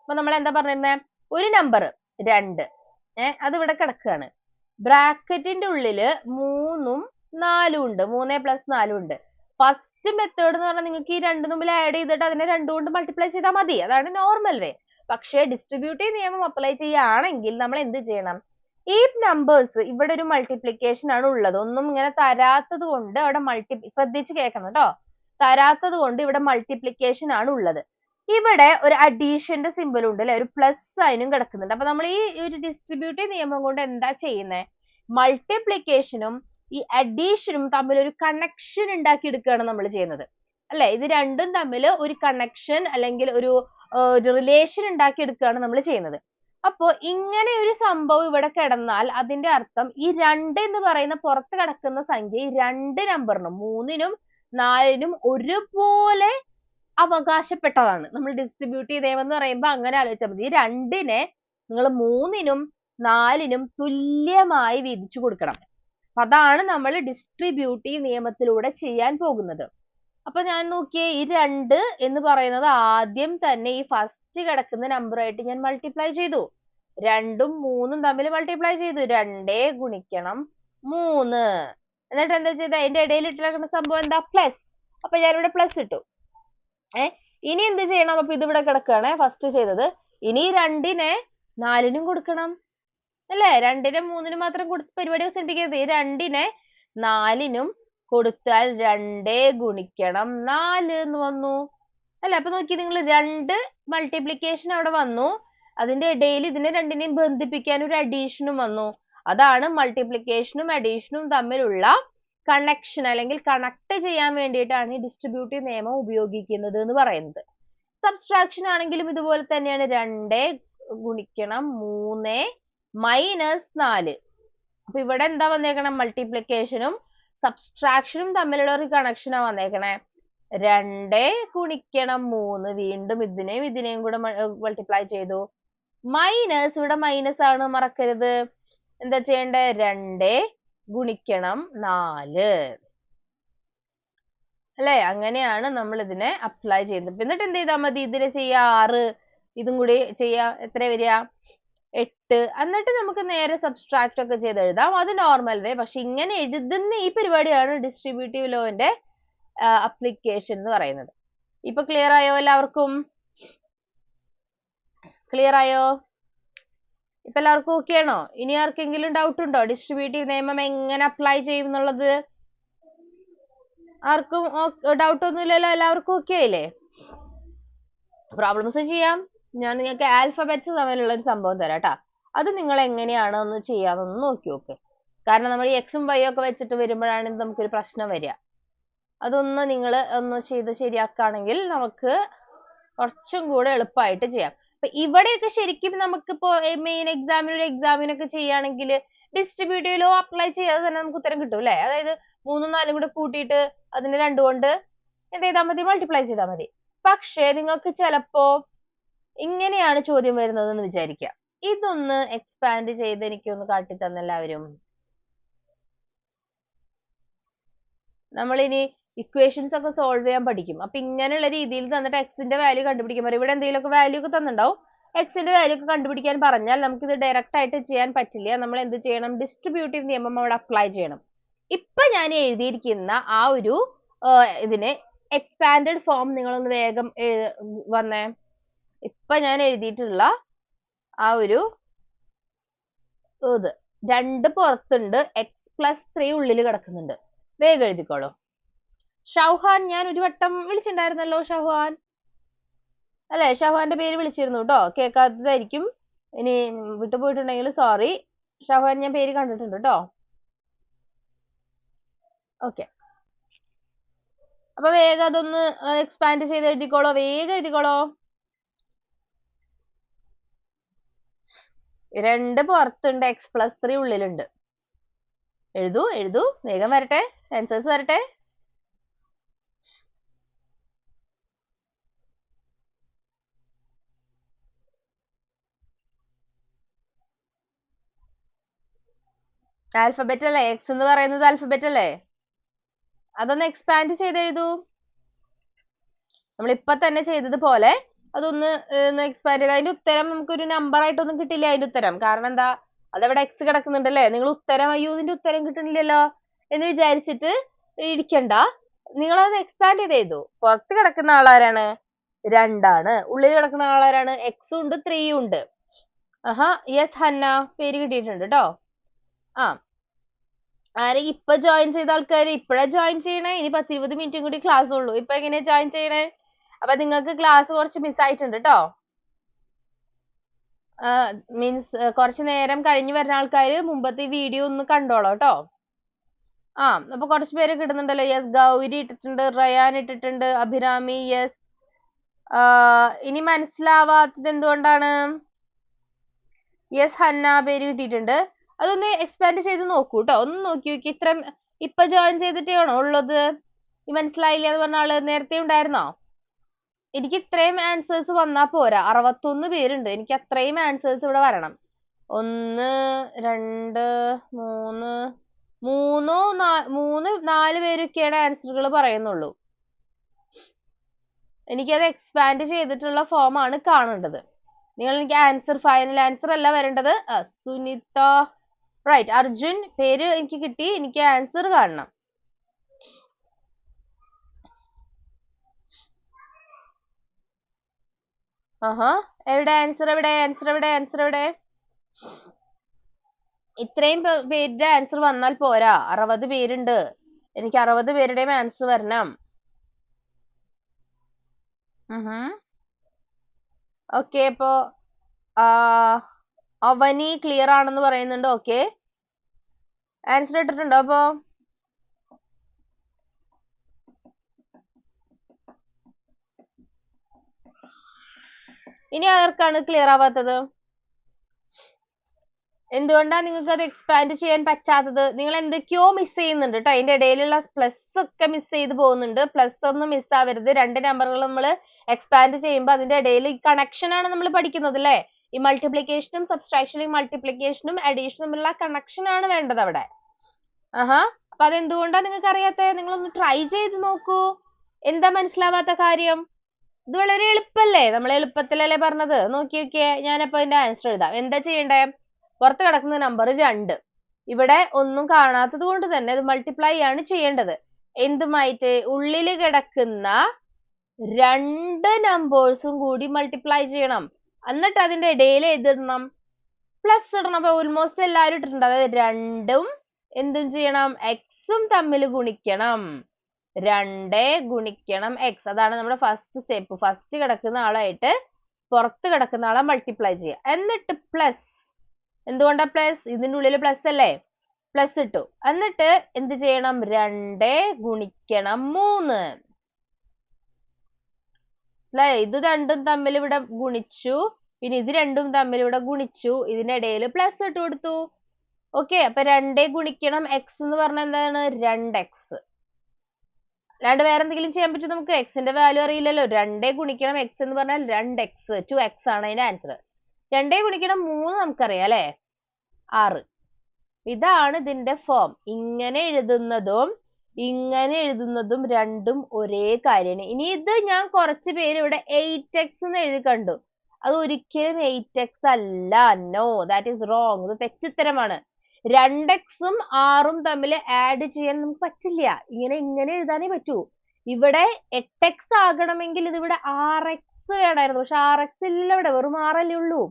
അപ്പൊ നമ്മൾ എന്താ പറഞ്ഞിരുന്നത്? ഒരു നമ്പർ 2 അത് ഇവിടെ കിടക്കുകയാണ്. ബ്രാക്കറ്റിന്റെ ഉള്ളില് 3ഉം 4ഉം ഉണ്ട്. 3 + 4 ഉണ്ട്. ഫസ്റ്റ് മെത്തേഡ് എന്ന് പറഞ്ഞാൽ നിങ്ങൾക്ക് ഈ രണ്ടും തമ്മിൽ ആഡ് ചെയ്തിട്ട് അതിനെ 2 കൊണ്ട് മൾട്ടിപ്ലൈ ചെയ്താൽ മതി. അതാണ് നോർമൽ വേ. പക്ഷേ ഡിസ്ട്രിബ്യൂട്ടീവ് നിയമം അപ്ലൈ ചെയ്യുകയാണെങ്കിൽ നമ്മൾ എന്ത് ചെയ്യണം? ഈ നമ്പേഴ്സ് ഇവിടെ ഒരു മൾട്ടിപ്ലിക്കേഷൻ ആണ് ഉള്ളത്. ഒന്നും ഇങ്ങനെ തരാത്തത് കൊണ്ട് അവിടെ ശ്രദ്ധിച്ച് കേൾക്കണം കേട്ടോ. തരാത്തത് കൊണ്ട് ഇവിടെ മൾട്ടിപ്ലിക്കേഷൻ ആണ് ഉള്ളത്. ഇവിടെ ഒരു അഡീഷന്റെ സിമ്പിൾ ഉണ്ട് അല്ലെ? ഒരു പ്ലസ് സൈനും കിടക്കുന്നുണ്ട്. അപ്പൊ നമ്മൾ ഈ ഒരു ഡിസ്ട്രിബ്യൂട്ടീവ് നിയമം കൊണ്ട് എന്താ ചെയ്യുന്നത്? മൾട്ടിപ്ലിക്കേഷനും ഈ അഡീഷനും തമ്മിൽ ഒരു കണക്ഷൻ ഉണ്ടാക്കി എടുക്കുകയാണ് നമ്മൾ ചെയ്യുന്നത് അല്ലെ? ഇത് രണ്ടും തമ്മിൽ ഒരു കണക്ഷൻ അല്ലെങ്കിൽ ഒരു റിലേഷൻ ഉണ്ടാക്കി എടുക്കുകയാണ് നമ്മൾ ചെയ്യുന്നത്. അപ്പോ ഇങ്ങനെ ഒരു സംഭവം ഇവിടെ കിടന്നാൽ അതിന്റെ അർത്ഥം ഈ 2 എന്ന് പറയുന്ന പുറത്ത് കിടക്കുന്ന സംഖ്യ ഈ 2 നമ്പറിനും 3നും 4നും ഒരുപോലെ അവകാശപ്പെട്ടതാണ്. നമ്മൾ ഡിസ്ട്രിബ്യൂട്ടീവ് നിയമം എന്ന് പറയുമ്പോൾ അങ്ങനെ ആലോചിച്ചാൽ മതി. ഈ 2നെ നിങ്ങൾ 3നും 4നും തുല്യമായി വീതിച്ചു കൊടുക്കണം. അതാണ് നമ്മൾ ഡിസ്ട്രിബ്യൂട്ടീവ് നിയമത്തിലൂടെ ചെയ്യാൻ പോകുന്നത്. അപ്പൊ ഞാൻ നോക്കിയേ, ഈ 2 എന്ന് പറയുന്നത് ആദ്യം തന്നെ ഈ ഫസ്റ്റ് കിടക്കുന്ന നമ്പറായിട്ട് ഞാൻ മൾട്ടിപ്ലൈ ചെയ്തു. 2ഉം 3ഉം തമ്മിൽ മൾട്ടിപ്ലൈ ചെയ്തു. 2 ഗുണിക്കണം 3. എന്നിട്ട് എന്താ ചെയ്ത? അതിന്റെ ഇടയിൽ ഇട്ടിരിക്കുന്ന സംഭവം എന്താ? പ്ലസ്. അപ്പൊ ഞാനിവിടെ പ്ലസ് ഇട്ടു. ഇനി എന്ത് ചെയ്യണം? അപ്പൊ ഇതിവിടെ കിടക്കുകയാണ് ഫസ്റ്റ് ചെയ്തത്. ഇനി 2നെ 4നും കൊടുക്കണം അല്ലേ? 2നെ 3നും മാത്രം കൊടുത്ത് പരിപാടി അവസാനിപ്പിക്കരുത്. ഈ 2നെ 4നും കൊടുത്താൽ 2 ഗുണിക്കണം 4 എന്ന് വന്നു അല്ലെ? അപ്പൊ നോക്കി നിങ്ങൾ 2 മൾട്ടിപ്ലിക്കേഷൻ അവിടെ വന്നു. അതിന്റെ ഇടയിൽ ഇതിനെ രണ്ടിനെയും ബന്ധിപ്പിക്കാൻ ഒരു അഡീഷനും വന്നു. അതാണ് മൾട്ടിപ്ലിക്കേഷനും അഡീഷനും തമ്മിലുള്ള കണക്ഷൻ അല്ലെങ്കിൽ കണക്ട് ചെയ്യാൻ വേണ്ടിയിട്ടാണ് ഈ ഡിസ്ട്രിബ്യൂട്ടീവ് നിയമം ഉപയോഗിക്കുന്നത് എന്ന് പറയുന്നത്. സബ്സ്ട്രാക്ഷൻ ആണെങ്കിലും ഇതുപോലെ തന്നെയാണ്. 2 ഗുണിക്കണം 3 മൈനസ് 4. അപ്പൊ ഇവിടെ എന്താ വന്നേക്കണം? മൾട്ടിപ്ലിക്കേഷനും സബ്സ്ട്രാക്ഷനും തമ്മിലുള്ള ഒരു കണക്ഷനാ വന്നേക്കണേ. 2 ഗുണിക്കണം 3 വീണ്ടും ഇതിനെയും കൂടെ മൾട്ടിപ്ലൈ ചെയ്തു. മൈനസ്, ഇവിടെ മൈനസ് ആണ്, മറക്കരുത്. എന്താ ചെയ്യണ്ടേ? 2 ഗുണിക്കണം 4 അല്ലെ? അങ്ങനെയാണ് നമ്മൾ ഇതിനെ അപ്ലൈ ചെയ്യുന്നത്. എന്നിട്ട് എന്ത് ചെയ്താൽ മതി? ഇതിനെ ചെയ്യാ 6, ഇതും കൂടി ചെയ്യാ, എത്ര വരിക? 8. എന്നിട്ട് നമുക്ക് നേരെ സബ്സ്ട്രാക്ട് ഒക്കെ ചെയ്ത് എഴുതാം. അത് നോർമൽ വേ. പക്ഷെ ഇങ്ങനെ എഴുതുന്ന ഈ പരിപാടിയാണ് ഡിസ്ട്രിബ്യൂട്ടീവ് ലോന്റെ അപ്ലിക്കേഷൻ എന്ന് പറയുന്നത്. ഇപ്പൊ ക്ലിയർ ആയോ എല്ലാവർക്കും? ക്ലിയർ ആയോ? ഇപ്പൊ എല്ലാവർക്കും ഓക്കെ ആണോ? ഇനി ആർക്കെങ്കിലും ഡൗട്ട് ഉണ്ടോ ഡിസ്ട്രിബ്യൂട്ടീവ് നിയമം എങ്ങനെ അപ്ലൈ ചെയ്യും എന്നുള്ളത്? ആർക്കും ഡൗട്ട് ഒന്നുമില്ലല്ലോ? എല്ലാവർക്കും ഓക്കെ ആയില്ലേ? പ്രോബ്ലംസ് ചെയ്യാം. ഞാൻ നിങ്ങൾക്ക് ആൽഫബറ്റ്സ് തമ്മിലുള്ള ഒരു സംഭവം തരാം കേട്ടാ. അത് നിങ്ങൾ എങ്ങനെയാണ് ഒന്ന് ചെയ്യാമെന്ന് നോക്കി നോക്ക്. കാരണം നമ്മൾ ഈ എക്സും വൈ ഒക്കെ വെച്ചിട്ട് വരുമ്പോഴാണ് നമുക്കൊരു പ്രശ്നം വരിക. അതൊന്ന് നിങ്ങൾ ഒന്ന് ചെയ്ത് ശരിയാക്കുകയാണെങ്കിൽ നമുക്ക് കുറച്ചും കൂടെ എളുപ്പമായിട്ട് ചെയ്യാം. അപ്പൊ ഇവിടെയൊക്കെ ശരിക്കും നമുക്കിപ്പോ മെയിൻ എക്സാമിനൊക്കെ ചെയ്യുകയാണെങ്കിൽ ഡിസ്ട്രിബ്യൂട്ടീവ് ലോ അപ്ലൈ ചെയ്യാതെ തന്നെ നമുക്ക് ഉത്തരം കിട്ടും അല്ലെ? അതായത് 3ഉം 4ഉം കൂടെ കൂട്ടിയിട്ട് അതിന് 2 കൊണ്ട് എന്ത് ചെയ്താൽ മതി? മൾട്ടിപ്ലൈ ചെയ്താൽ മതി. പക്ഷേ നിങ്ങൾക്ക് ചിലപ്പോ ഇങ്ങനെയാണ് ചോദ്യം വരുന്നത് എന്ന് വിചാരിക്കാം. ഇതൊന്ന് എക്സ്പാൻഡ് ചെയ്ത് എനിക്കൊന്ന് കാട്ടി തന്നെല്ലാവരും. നമ്മളിനി ഇക്വേഷൻസ് ഒക്കെ സോൾവ് ചെയ്യാൻ പഠിക്കും. അപ്പൊ ഇങ്ങനെയുള്ള രീതിയിൽ തന്നിട്ട് എക്സിന്റെ വാല്യൂ കണ്ടുപിടിക്കാൻ പറയും. ഇവിടെ എന്തെങ്കിലുമൊക്കെ വാല്യൂ ഒക്കെ തന്നിട്ടുണ്ടാവും. എക്സിന്റെ വാല്യൂ ഒക്കെ കണ്ടുപിടിക്കാൻ പറഞ്ഞാൽ നമുക്കിത് ഡയറക്റ്റ് ആയിട്ട് ചെയ്യാൻ പറ്റില്ല. നമ്മൾ എന്ത് ചെയ്യണം? ഡിസ്ട്രിബ്യൂട്ടീവ് നിയമം അവിടെ അപ്ലൈ ചെയ്യണം. ഇപ്പൊ ഞാൻ എഴുതിയിരിക്കുന്ന ആ ഒരു ഇതിനെ എക്സ്പാൻഡഡ് ഫോം നിങ്ങളൊന്ന് വേഗം വന്നേ. ഇപ്പൊ ഞാൻ എഴുതിയിട്ടുള്ള ആ ഒരു ഇത് 2 പുറത്തുണ്ട്, x+3 ഉള്ളിൽ കിടക്കുന്നുണ്ട്. വേഗം എഴുതിക്കോളൂ. ഷൗഹാൻ ഞാൻ ഒരു വട്ടം വിളിച്ചിട്ടുണ്ടായിരുന്നല്ലോ. ഷൗഹാൻ അല്ലെ? ഷൗഹാന്റെ പേര് വിളിച്ചിരുന്നു കേട്ടോ. കേൾക്കാത്തതായിരിക്കും. ഇനി വിട്ടുപോയിട്ടുണ്ടെങ്കിൽ സോറി. ഷൗഹാൻ ഞാൻ പേര് കണ്ടിട്ടുണ്ട് കേട്ടോ. ഓക്കെ, അപ്പൊ വേഗം അതൊന്ന് എക്സ്പാൻഡ് ചെയ്ത് എഴുതിക്കോളോ. വേഗം എഴുതിക്കോളോ. 2 പുറത്തുണ്ട്, x+3 ഉള്ളിലുണ്ട്. എഴുതൂ വേഗം വരട്ടെ, ആൻസേഴ്സ് വരട്ടെ. ആൽഫബറ്റ് അല്ലേ? എക്സ് എന്ന് പറയുന്നത് ആൽഫബറ്റ് അല്ലേ? അതൊന്ന് എക്സ്പാൻഡ് ചെയ്ത് എഴുതൂ. നമ്മൾ ഇപ്പൊ തന്നെ ചെയ്തതുപോലെ അതൊന്ന് എക്സ്പാൻഡ് ചെയ്ത്. അതിന്റെ ഉത്തരം നമുക്കൊരു നമ്പർ ആയിട്ടൊന്നും കിട്ടില്ല. അതിന്റെ ഉത്തരം കാരണം എന്താ? അതവിടെ എക്സ് കിടക്കുന്നുണ്ടല്ലേ? നിങ്ങൾ ഉത്തരം ഇതിന്റെ ഉത്തരം കിട്ടണില്ലല്ലോ എന്ന് വിചാരിച്ചിട്ട് ഇരിക്കണ്ട. നിങ്ങളത് എക്സ്പാൻഡ് ചെയ്ത് എഴുതൂ. പുറത്ത് കിടക്കുന്ന ആളാരാണ്? 2 ആണ്. ഉള്ളിൽ കിടക്കുന്ന ആളാരാണ്? എക്സും ഉണ്ട് 3ഉം ഉണ്ട്. യെസ് ഹന്ന, പേര് കിട്ടിയിട്ടുണ്ട് കേട്ടോ. ആരെ ഇപ്പൊ ജോയിൻ ചെയ്ത ആൾക്കാര് ഇപ്പഴാ ജോയിൻ ചെയ്യണേ? ഇനി 10-20 മിനിറ്റും കൂടി ക്ലാസ് ഉള്ളൂ. ഇപ്പൊ എങ്ങനെയാ ജോയിൻ ചെയ്യണേ? അപ്പൊ നിങ്ങൾക്ക് ക്ലാസ് കുറച്ച് മിസ് ആയിട്ടുണ്ട് കേട്ടോ. മീൻസ് കുറച്ച് നേരം കഴിഞ്ഞ് വരുന്ന ആൾക്കാര് മുമ്പത്തെ വീഡിയോ ഒന്ന് കണ്ടോളൂ കേട്ടോ. അപ്പൊ കുറച്ച് പേര് കിട്ടുന്നുണ്ടല്ലോ. യെസ്, ഗൗരി ഇട്ടിട്ടുണ്ട്, റയാൻ ഇട്ടിട്ടുണ്ട്, അഭിരാമി യെസ്. ഇനി മനസ്സിലാവാത്തത് എന്തുകൊണ്ടാണ്? യെസ് ഹന്ന പേര് കിട്ടിയിട്ടുണ്ട്. അതൊന്ന് എക്സ്പാൻഡ് ചെയ്ത് നോക്കൂ കേട്ടോ. ഒന്ന് നോക്കി നോക്കി. ഇത്രയും ഇപ്പൊ ജോയിൻ ചെയ്തിട്ടാണോ ഉള്ളത്? മനസ്സിലായില്ല എന്ന് പറഞ്ഞ ആള് നേരത്തെ ഉണ്ടായിരുന്നോ? എനിക്ക് ഇത്രയും ആൻസേഴ്സ് വന്നാ പോരാ. 61 പേരുണ്ട്. എനിക്ക് അത്രയും ആൻസേഴ്സ് ഇവിടെ വരണം. 1 2 3 4 പേരൊക്കെയാണ് ആൻസറുകൾ പറയുന്നുള്ളൂ. എനിക്കത് എക്സ്പാൻഡ് ചെയ്തിട്ടുള്ള ഫോം ആണ് കാണേണ്ടത്. നിങ്ങൾ എനിക്ക് ആൻസർ, ഫൈനൽ ആൻസർ അല്ല വരേണ്ടത്. സുനിത റൈറ്റ്. അർജുൻ പേര് എനിക്ക് കിട്ടി. എനിക്ക് ആൻസർ കാണണം. എവിടെ ആൻസർ? എവിടെ? ഇത്രയും പേരുടെ ആൻസർ വന്നാൽ പോരാ. 60 പേരുണ്ട്. എനിക്ക് 60 പേരുടെയും ആൻസർ വരണം. ഓക്കെ, അപ്പോ അവനി ക്ലിയർ ആണെന്ന് പറയുന്നുണ്ട്. ഓക്കെ, ആൻസർ ഇട്ടിട്ടുണ്ടോ? അപ്പോ ഇനി ആർക്കാണ് ക്ലിയർ ആവാത്തത്? എന്തുകൊണ്ടാണ് നിങ്ങൾക്ക് അത് എക്സ്പാൻഡ് ചെയ്യാൻ പറ്റാത്തത്? നിങ്ങൾ എന്തൊക്കെയോ മിസ് ചെയ്യുന്നുണ്ട് കേട്ടോ. അതിന്റെ ഇടയിലുള്ള പ്ലസ് ഒക്കെ മിസ് ചെയ്ത് പോകുന്നുണ്ട്. പ്ലസ് ഒന്നും മിസ് ആവരുത്. രണ്ട് നമ്പറുകൾ നമ്മൾ എക്സ്പാൻഡ് ചെയ്യുമ്പോൾ അതിന്റെ ഇടയിൽ കണക്ഷൻ ആണ് നമ്മൾ പഠിക്കുന്നത് അല്ലേ? ഈ മൾട്ടിപ്ലിക്കേഷനും സബ്സ്ട്രാക്ഷനും മൾട്ടിപ്ലിക്കേഷനും അഡീഷനും തമ്മിലുള്ള കണക്ഷൻ ആണ് വേണ്ടത് അവിടെ. അപ്പൊ അതെന്തുകൊണ്ടാണ് നിങ്ങൾക്ക് അറിയാത്തത്? നിങ്ങളൊന്ന് ട്രൈ ചെയ്ത് നോക്കൂ. എന്താ മനസ്സിലാവാത്ത കാര്യം? ഇത് വളരെ എളുപ്പല്ലേ? നമ്മൾ എളുപ്പത്തിലല്ലേ പറഞ്ഞത്? നോക്കി നോക്കിയേ. ഞാനപ്പോ ഇതിന്റെ ആൻസർ എഴുതാം. എന്താ ചെയ്യണ്ടേ? പുറത്ത് കിടക്കുന്ന നമ്പർ 2. ഇവിടെ ഒന്നും കാണാത്തത് കൊണ്ട് തന്നെ ഇത് മൾട്ടിപ്ലൈ ആണ് ചെയ്യേണ്ടത്. എന്തുമായിട്ട്? ഉള്ളിൽ കിടക്കുന്ന 2 നമ്പേഴ്സും കൂടി മൾട്ടിപ്ലൈ ചെയ്യണം. എന്നിട്ട് അതിന്റെ ഇടയിൽ ഏതിടണം? പ്ലസ് ഇടണം. അപ്പൊ ഓൾമോസ്റ്റ് എല്ലാവരും ഇട്ടിട്ടുണ്ട്. അതായത് 2ഉം എന്തും ചെയ്യണം? എക്സും തമ്മിൽ ഗുണിക്കണം. 2 ഗുണിക്കണം എക്സ്. അതാണ് നമ്മുടെ ഫസ്റ്റ് സ്റ്റെപ്പ്. ഫസ്റ്റ് കിടക്കുന്ന ആളായിട്ട് പുറത്ത് കിടക്കുന്ന ആളെ മൾട്ടിപ്ലൈ ചെയ്യുക. എന്നിട്ട് പ്ലസ്. എന്തുകൊണ്ടാ പ്ലസ്? ഇതിന്റെ ഉള്ളിൽ പ്ലസ് അല്ലേ? പ്ലസ് ഇട്ടു. എന്നിട്ട് എന്ത് ചെയ്യണം? 2 ഗുണിക്കണം 3. ഇത് രണ്ടും തമ്മിൽ ഇവിടെ ഗുണിച്ചു. പിന്നെ ഇത് രണ്ടും തമ്മിൽ ഇവിടെ ഗുണിച്ചു. ഇതിനിടയിൽ പ്ലസ് ഇട്ട് കൊടുത്തു. ഓക്കെ. അപ്പൊ 2 ഗുണിക്കണം എക്സ് എന്ന് പറഞ്ഞാൽ എന്താണ്? 2x. അല്ലാണ്ട് വേറെ എന്തെങ്കിലും ചെയ്യാൻ പറ്റും നമുക്ക്? എക്സിന്റെ വാല്യൂ അറിയില്ലല്ലോ. 2 ഗുണിക്കണം എക്സ് എന്ന് പറഞ്ഞാൽ 2x. 2x ആണ് അതിന്റെ ആൻസർ. 2 ഗുണിക്കണം 3 നമുക്കറിയാം അല്ലെ? 6. ഇതാണ് ഇതിന്റെ ഫോം. ഇങ്ങനെ എഴുതുന്നതും ഇങ്ങനെ എഴുതുന്നതും രണ്ടും ഒരേ കാര്യമാണ്. ഇനി ഇത് ഞാൻ കുറച്ച് പേര് ഇവിടെ 8x എന്ന് എഴുതി കണ്ടു. അത് ഒരിക്കലും 8x അല്ല. No, that is wrong. ഇത് തെറ്റുത്തരമാണ്. 2xും 6ഉം തമ്മിൽ ആഡ് ചെയ്യാൻ നമുക്ക് പറ്റില്ല. ഇങ്ങനെ എഴുതാനേ പറ്റൂ. ഇവിടെ 8x ആകണമെങ്കിൽ ഇതിവിടെ 6x വേണമായിരുന്നു. പക്ഷെ 6x ഇല്ല ഇവിടെ. വെറും 6 അല്ലേ ഉള്ളൂ.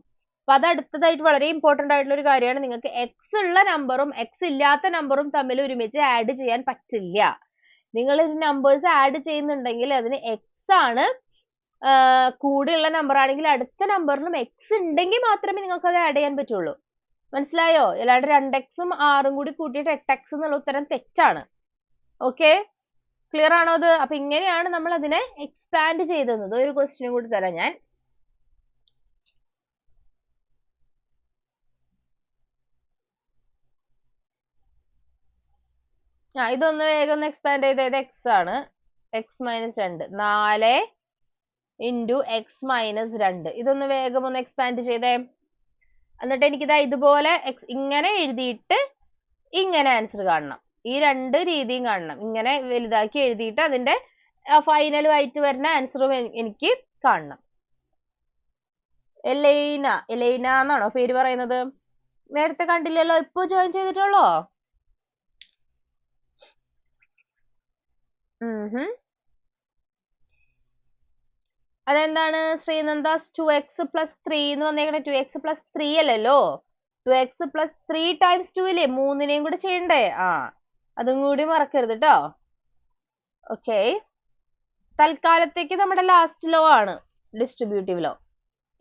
അപ്പൊ അത് അടുത്തതായിട്ട് വളരെ ഇമ്പോർട്ടന്റ് ആയിട്ടുള്ള ഒരു കാര്യമാണ്. നിങ്ങൾക്ക് എക്സ് ഉള്ള നമ്പറും എക്സ് ഇല്ലാത്ത നമ്പറും തമ്മിൽ ഒരുമിച്ച് ആഡ് ചെയ്യാൻ പറ്റില്ല. നിങ്ങൾ നമ്പേഴ്സ് ആഡ് ചെയ്യുന്നുണ്ടെങ്കിൽ അതിന് എക്സ് ആണ് കൂടെയുള്ള നമ്പർ ആണെങ്കിൽ അടുത്ത നമ്പറിലും എക്സ് ഉണ്ടെങ്കിൽ മാത്രമേ നിങ്ങൾക്ക് അത് ആഡ് ചെയ്യാൻ പറ്റുള്ളൂ. മനസ്സിലായോ? അല്ലാണ്ട് 2xും 6ഉം കൂടി കൂട്ടിയിട്ട് 8x എന്നുള്ള ഉത്തരം തെറ്റാണ്. ഓക്കെ, ക്ലിയർ ആണോ അത്? അപ്പൊ ഇങ്ങനെയാണ് നമ്മൾ അതിനെ എക്സ്പാൻഡ് ചെയ്തത്. ഒരു ക്വസ്റ്റ്യൻ കൂടി തരാം ഞാൻ. ഇതൊന്ന് വേഗം ഒന്ന് എക്സ്പാൻഡ് ചെയ്തത്. എക്സ് ആണ്. X minus 2. 4 into X minus 2. ഇതൊന്ന് വേഗം ഒന്ന് എക്സ്പാൻഡ് ചെയ്തേ. എന്നിട്ട് എനിക്കിതാ ഇതുപോലെ ഇങ്ങനെ എഴുതിയിട്ട് ഇങ്ങനെ ആൻസർ കാണണം. ഈ രണ്ട് രീതിയും കാണണം. ഇങ്ങനെ വലുതാക്കി എഴുതിയിട്ട് അതിന്റെ ഫൈനലുമായിട്ട് വരുന്ന ആൻസറും എനിക്ക് കാണണം. എലൈന എന്നാണോ പേര് പറയുന്നത്? നേരത്തെ കണ്ടില്ലല്ലോ. ഇപ്പൊ ജോയിൻ ചെയ്തിട്ടുള്ളോ? അതെന്താണ് ശ്രീനന്ദാസ്? 2x + 3 എന്ന് വന്നേക്കണേ. 2x + 3 അല്ലല്ലോ. 2x + 3 × 2 ഇല്ലേ? 3നെയും കൂടെ ചെയ്യണ്ടേ? അതും കൂടി മറക്കരുത് കേട്ടോ. ഓക്കെ, തൽക്കാലത്തേക്ക് നമ്മുടെ ലാസ്റ്റ് ലോ ആണ് ഡിസ്ട്രിബ്യൂട്ടീവ് ലോ.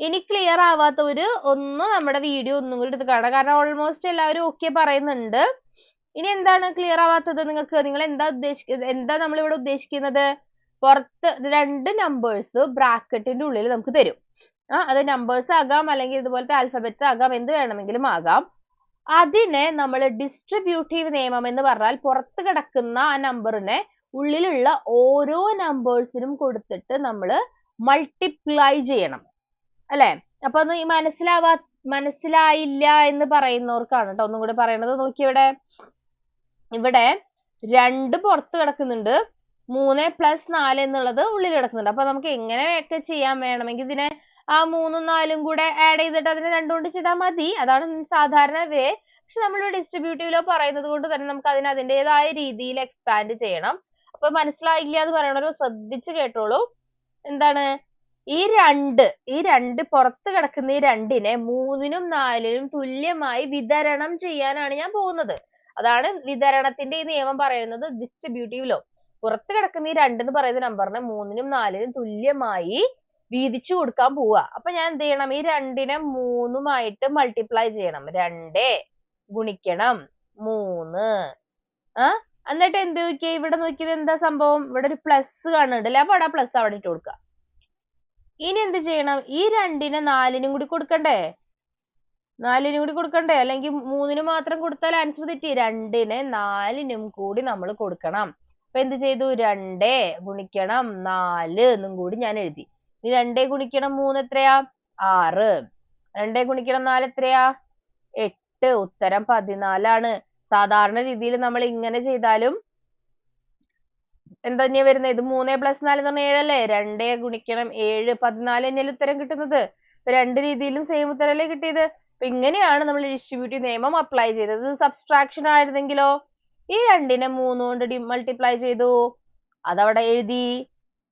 ഇനി ക്ലിയർ ആവാത്തവര് ഒന്ന് നമ്മുടെ വീഡിയോ ഒന്നും കൂടി എടുത്ത് കാണാം. കാരണം ഓൾമോസ്റ്റ് എല്ലാവരും ഓക്കെ പറയുന്നുണ്ട്. ഇനി എന്താണ് ക്ലിയർ ആവാത്തത് നിങ്ങൾക്ക്? നിങ്ങൾ എന്താ നമ്മളിവിടെ ഉദ്ദേശിക്കുന്നത്? പുറത്ത് 2 നമ്പേഴ്സ് ബ്രാക്കറ്റിന്റെ ഉള്ളിൽ നമുക്ക് തരും. അത് നമ്പേഴ്സ് ആകാം, അല്ലെങ്കിൽ ഇതുപോലത്തെ ആൽഫബറ്റ്സ് ആകാം, എന്ത് വേണമെങ്കിലും ആകാം. അതിനെ നമ്മൾ ഡിസ്ട്രിബ്യൂട്ടീവ് നിയമം എന്ന് പറഞ്ഞാൽ പുറത്ത് കിടക്കുന്ന ആ നമ്പറിനെ ഉള്ളിലുള്ള ഓരോ നമ്പേഴ്സിനും കൊടുത്തിട്ട് നമ്മൾ മൾട്ടിപ്ലൈ ചെയ്യണം അല്ലെ? അപ്പൊ ഒന്ന് മനസ്സിലായില്ല എന്ന് പറയുന്നവർക്കാണ് കേട്ടോ ഒന്നും കൂടി പറയണത്. നോക്കി, ഇവിടെ 2 പുറത്ത് കിടക്കുന്നുണ്ട്, 3 + 4 എന്നുള്ളത് ഉള്ളിൽ കിടക്കുന്നുണ്ട്. അപ്പൊ നമുക്ക് എങ്ങനെയൊക്കെ ചെയ്യാൻ വേണമെങ്കിൽ ഇതിനെ ആ 3ഉം 4ഉം കൂടെ ആഡ് ചെയ്തിട്ട് അതിനെ 2 കൊണ്ട് ചെയ്താൽ മതി. അതാണ് സാധാരണ വേ. പക്ഷെ നമ്മൾ ഡിസ്ട്രിബ്യൂട്ടീവ് ലോ പറയുന്നത് കൊണ്ട് തന്നെ നമുക്ക് അതിനെ അതിൻ്റെതായ രീതിയിൽ എക്സ്പാൻഡ് ചെയ്യണം. അപ്പൊ മനസ്സിലായില്ല എന്ന് പറയണവർ ശ്രദ്ധിച്ച് കേട്ടോളൂ. എന്താണ് ഈ 2 പുറത്ത് കിടക്കുന്ന ഈ 2നെ 3നും 4നും തുല്യമായി വിതരണം ചെയ്യാനാണ് ഞാൻ പോകുന്നത്. അതാണ് വിതരണത്തിന്റെ ഈ നിയമം പറയുന്നത് ഡിസ്ട്രിബ്യൂട്ടീവ് ലോ. പുറത്ത് കിടക്കുന്ന ഈ 2 എന്ന് പറയുന്ന നമ്പറിനെ 3നും 4നും തുല്യമായി വീതിച്ചു കൊടുക്കാൻ പോവുക. അപ്പൊ ഞാൻ എന്ത് ചെയ്യണം? ഈ 2നെ 3ഉമായിട്ട് മൾട്ടിപ്ലൈ ചെയ്യണം. 2 ഗുണിക്കണം 3. എന്നിട്ട് എന്ത് നോക്കിയേ? ഇവിടെ നോക്കിയത് എന്താ സംഭവം? ഇവിടെ ഒരു പ്ലസ് കാണുന്നുണ്ട് അല്ലെ? അപ്പൊ അവിടെ പ്ലസ് അവിടെ ഇട്ട് കൊടുക്കുക. ഇനി എന്ത് ചെയ്യണം? ഈ 2നെ 4നും കൂടി കൊടുക്കണ്ടേ? 4നും കൂടി കൊടുക്കണ്ടേ? അല്ലെങ്കിൽ 3ന് മാത്രം കൊടുത്താൽ ആൻസർ തെറ്റി. 2നെ 4നും കൂടി നമ്മൾ കൊടുക്കണം. അപ്പൊ എന്ത് ചെയ്തു? 2 ഗുണിക്കണം 4 എന്നും കൂടി ഞാൻ എഴുതി. ഇനി 2 ഗുണിക്കണം 3 എത്രയാ? 6. 2 ഗുണിക്കണം 4 എത്രയാ? 8. ഉത്തരം 14 സാധാരണ രീതിയിൽ നമ്മൾ ഇങ്ങനെ ചെയ്താലും എന്താ തന്നെയാ വരുന്നത്? ഇത് 3 + 4 എന്ന് പറഞ്ഞാൽ 7 അല്ലേ? 2 ഗുണിക്കണം 7 14 തന്നെയല്ലേ ഉത്തരം കിട്ടുന്നത്. രണ്ട് രീതിയിലും സെയിം ഉത്തരമല്ലേ കിട്ടിയത്. അപ്പൊ ഇങ്ങനെയാണ് നമ്മൾ ഡിസ്ട്രിബ്യൂട്ടീവ് നിയമം അപ്ലൈ ചെയ്തത്. സബ്സ്ട്രാക്ഷൻ ആയിരുന്നെങ്കിലോ ഈ 2നെ 3 കൊണ്ട് മൾട്ടിപ്ലൈ ചെയ്തു, അതവിടെ എഴുതി,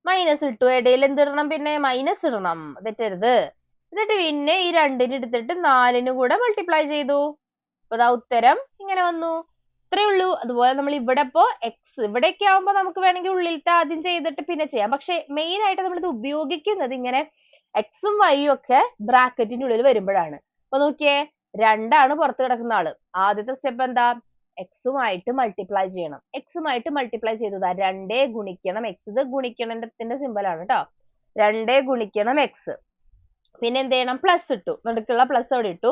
മൈനസ് ഇട്ടു. ഇടയിൽ എന്തിടണം? പിന്നെ മൈനസ് ഇടണം, തെറ്റരുത്. എന്നിട്ട് പിന്നെ ഈ 2നെ എടുത്തിട്ട് 4ന് കൂടെ മൾട്ടിപ്ലൈ ചെയ്തു. അപ്പൊ അതാ ഉത്തരം ഇങ്ങനെ വന്നു. ഇത്രേ ഉള്ളൂ. അതുപോലെ നമ്മൾ ഇവിടെ ഇപ്പോ എക്സ് ഇവിടെയൊക്കെ ആവുമ്പോൾ നമുക്ക് വേണമെങ്കിൽ ഉള്ളിലത്തെ ആദ്യം ചെയ്തിട്ട് പിന്നെ ചെയ്യാം. പക്ഷെ മെയിൻ ആയിട്ട് നമ്മൾ ഇത് ഉപയോഗിക്കുന്നത് ഇങ്ങനെ എക്സും വൈയും ഒക്കെ ബ്രാക്കറ്റിന്റെ ഉള്ളിൽ വരുമ്പോഴാണ്. അപ്പൊ നോക്കിയേ, 2ആണ് പുറത്ത് കിടക്കുന്ന ആള്. ആദ്യത്തെ സ്റ്റെപ്പ് എന്താ? എക്സുമായിട്ട് മൾട്ടിപ്ലൈ ചെയ്യണം. എക്സുമായിട്ട് മൾട്ടിപ്ലൈ ചെയ്തതാ 2 ഗുണിക്കണം എക്സ്. ഇത് ഗുണിക്കണത്തിന്റെ സിമ്പൽ ആണ് കേട്ടോ. 2 ഗുണിക്കണം എക്സ്. പിന്നെ എന്ത് ചെയ്യണം? പ്ലസ് ഇട്ടു, നടുക്കുള്ള പ്ലസ് അവിടെ ഇട്ടു.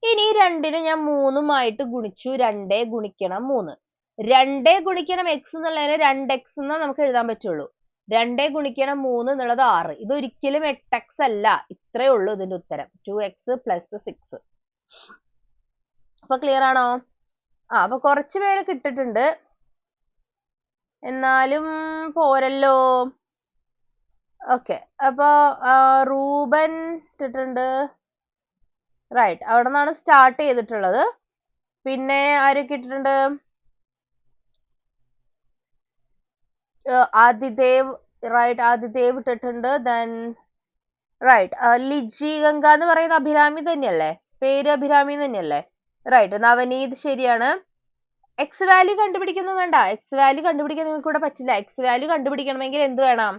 ഇനി 2നെ ഞാൻ 3ഉമായിട്ട് ഗുണിച്ചു. 2 ഗുണിക്കണം 3. 2 ഗുണിക്കണം എക്സ് എന്നുള്ളതിന് 2x എന്നാ നമുക്ക് എഴുതാൻ പറ്റുള്ളൂ. 2 ഗുണിക്കണം 3 എന്നുള്ളത് 6. ഇത് ഒരിക്കലും 8x അല്ല. ഇത്രേ ഉള്ളൂ ഇതിന്റെ ഉത്തരം. 2x + 6. അപ്പൊ ക്ലിയർ ആണോ? അപ്പൊ കുറച്ച് പേര് കിട്ടിട്ടുണ്ട്, എന്നാലും പോരല്ലോ. ഓക്കെ, അപ്പൊ റൂബൻ ഇട്ടിട്ടുണ്ട്. റൈറ്റ്, അവിടെ നിന്നാണ് സ്റ്റാർട്ട് ചെയ്തിട്ടുള്ളത്. പിന്നെ ആരൊക്കെ ഇട്ടിട്ടുണ്ട്? ആദിദേവ്, റൈറ്റ്, ആദിദേവ് ഇട്ടിട്ടുണ്ട്. ദെൻ റൈറ്റ്, ലിജി ഗംഗ എന്ന് പറയുന്ന അഭിരാമി തന്നെയല്ലേ? പേര് അഭിരാമി തന്നെയല്ലേ? റൈറ്റ്. നവനീത് ശരിയാണ്. എക്സ് വാല്യൂ കണ്ടുപിടിക്കൊന്നും വേണ്ട. എക്സ് വാല്യൂ കണ്ടുപിടിക്കാൻ നിങ്ങൾക്ക് ഇവിടെ പറ്റില്ല. എക്സ് വാല്യൂ കണ്ടുപിടിക്കണമെങ്കിൽ എന്ത് വേണം?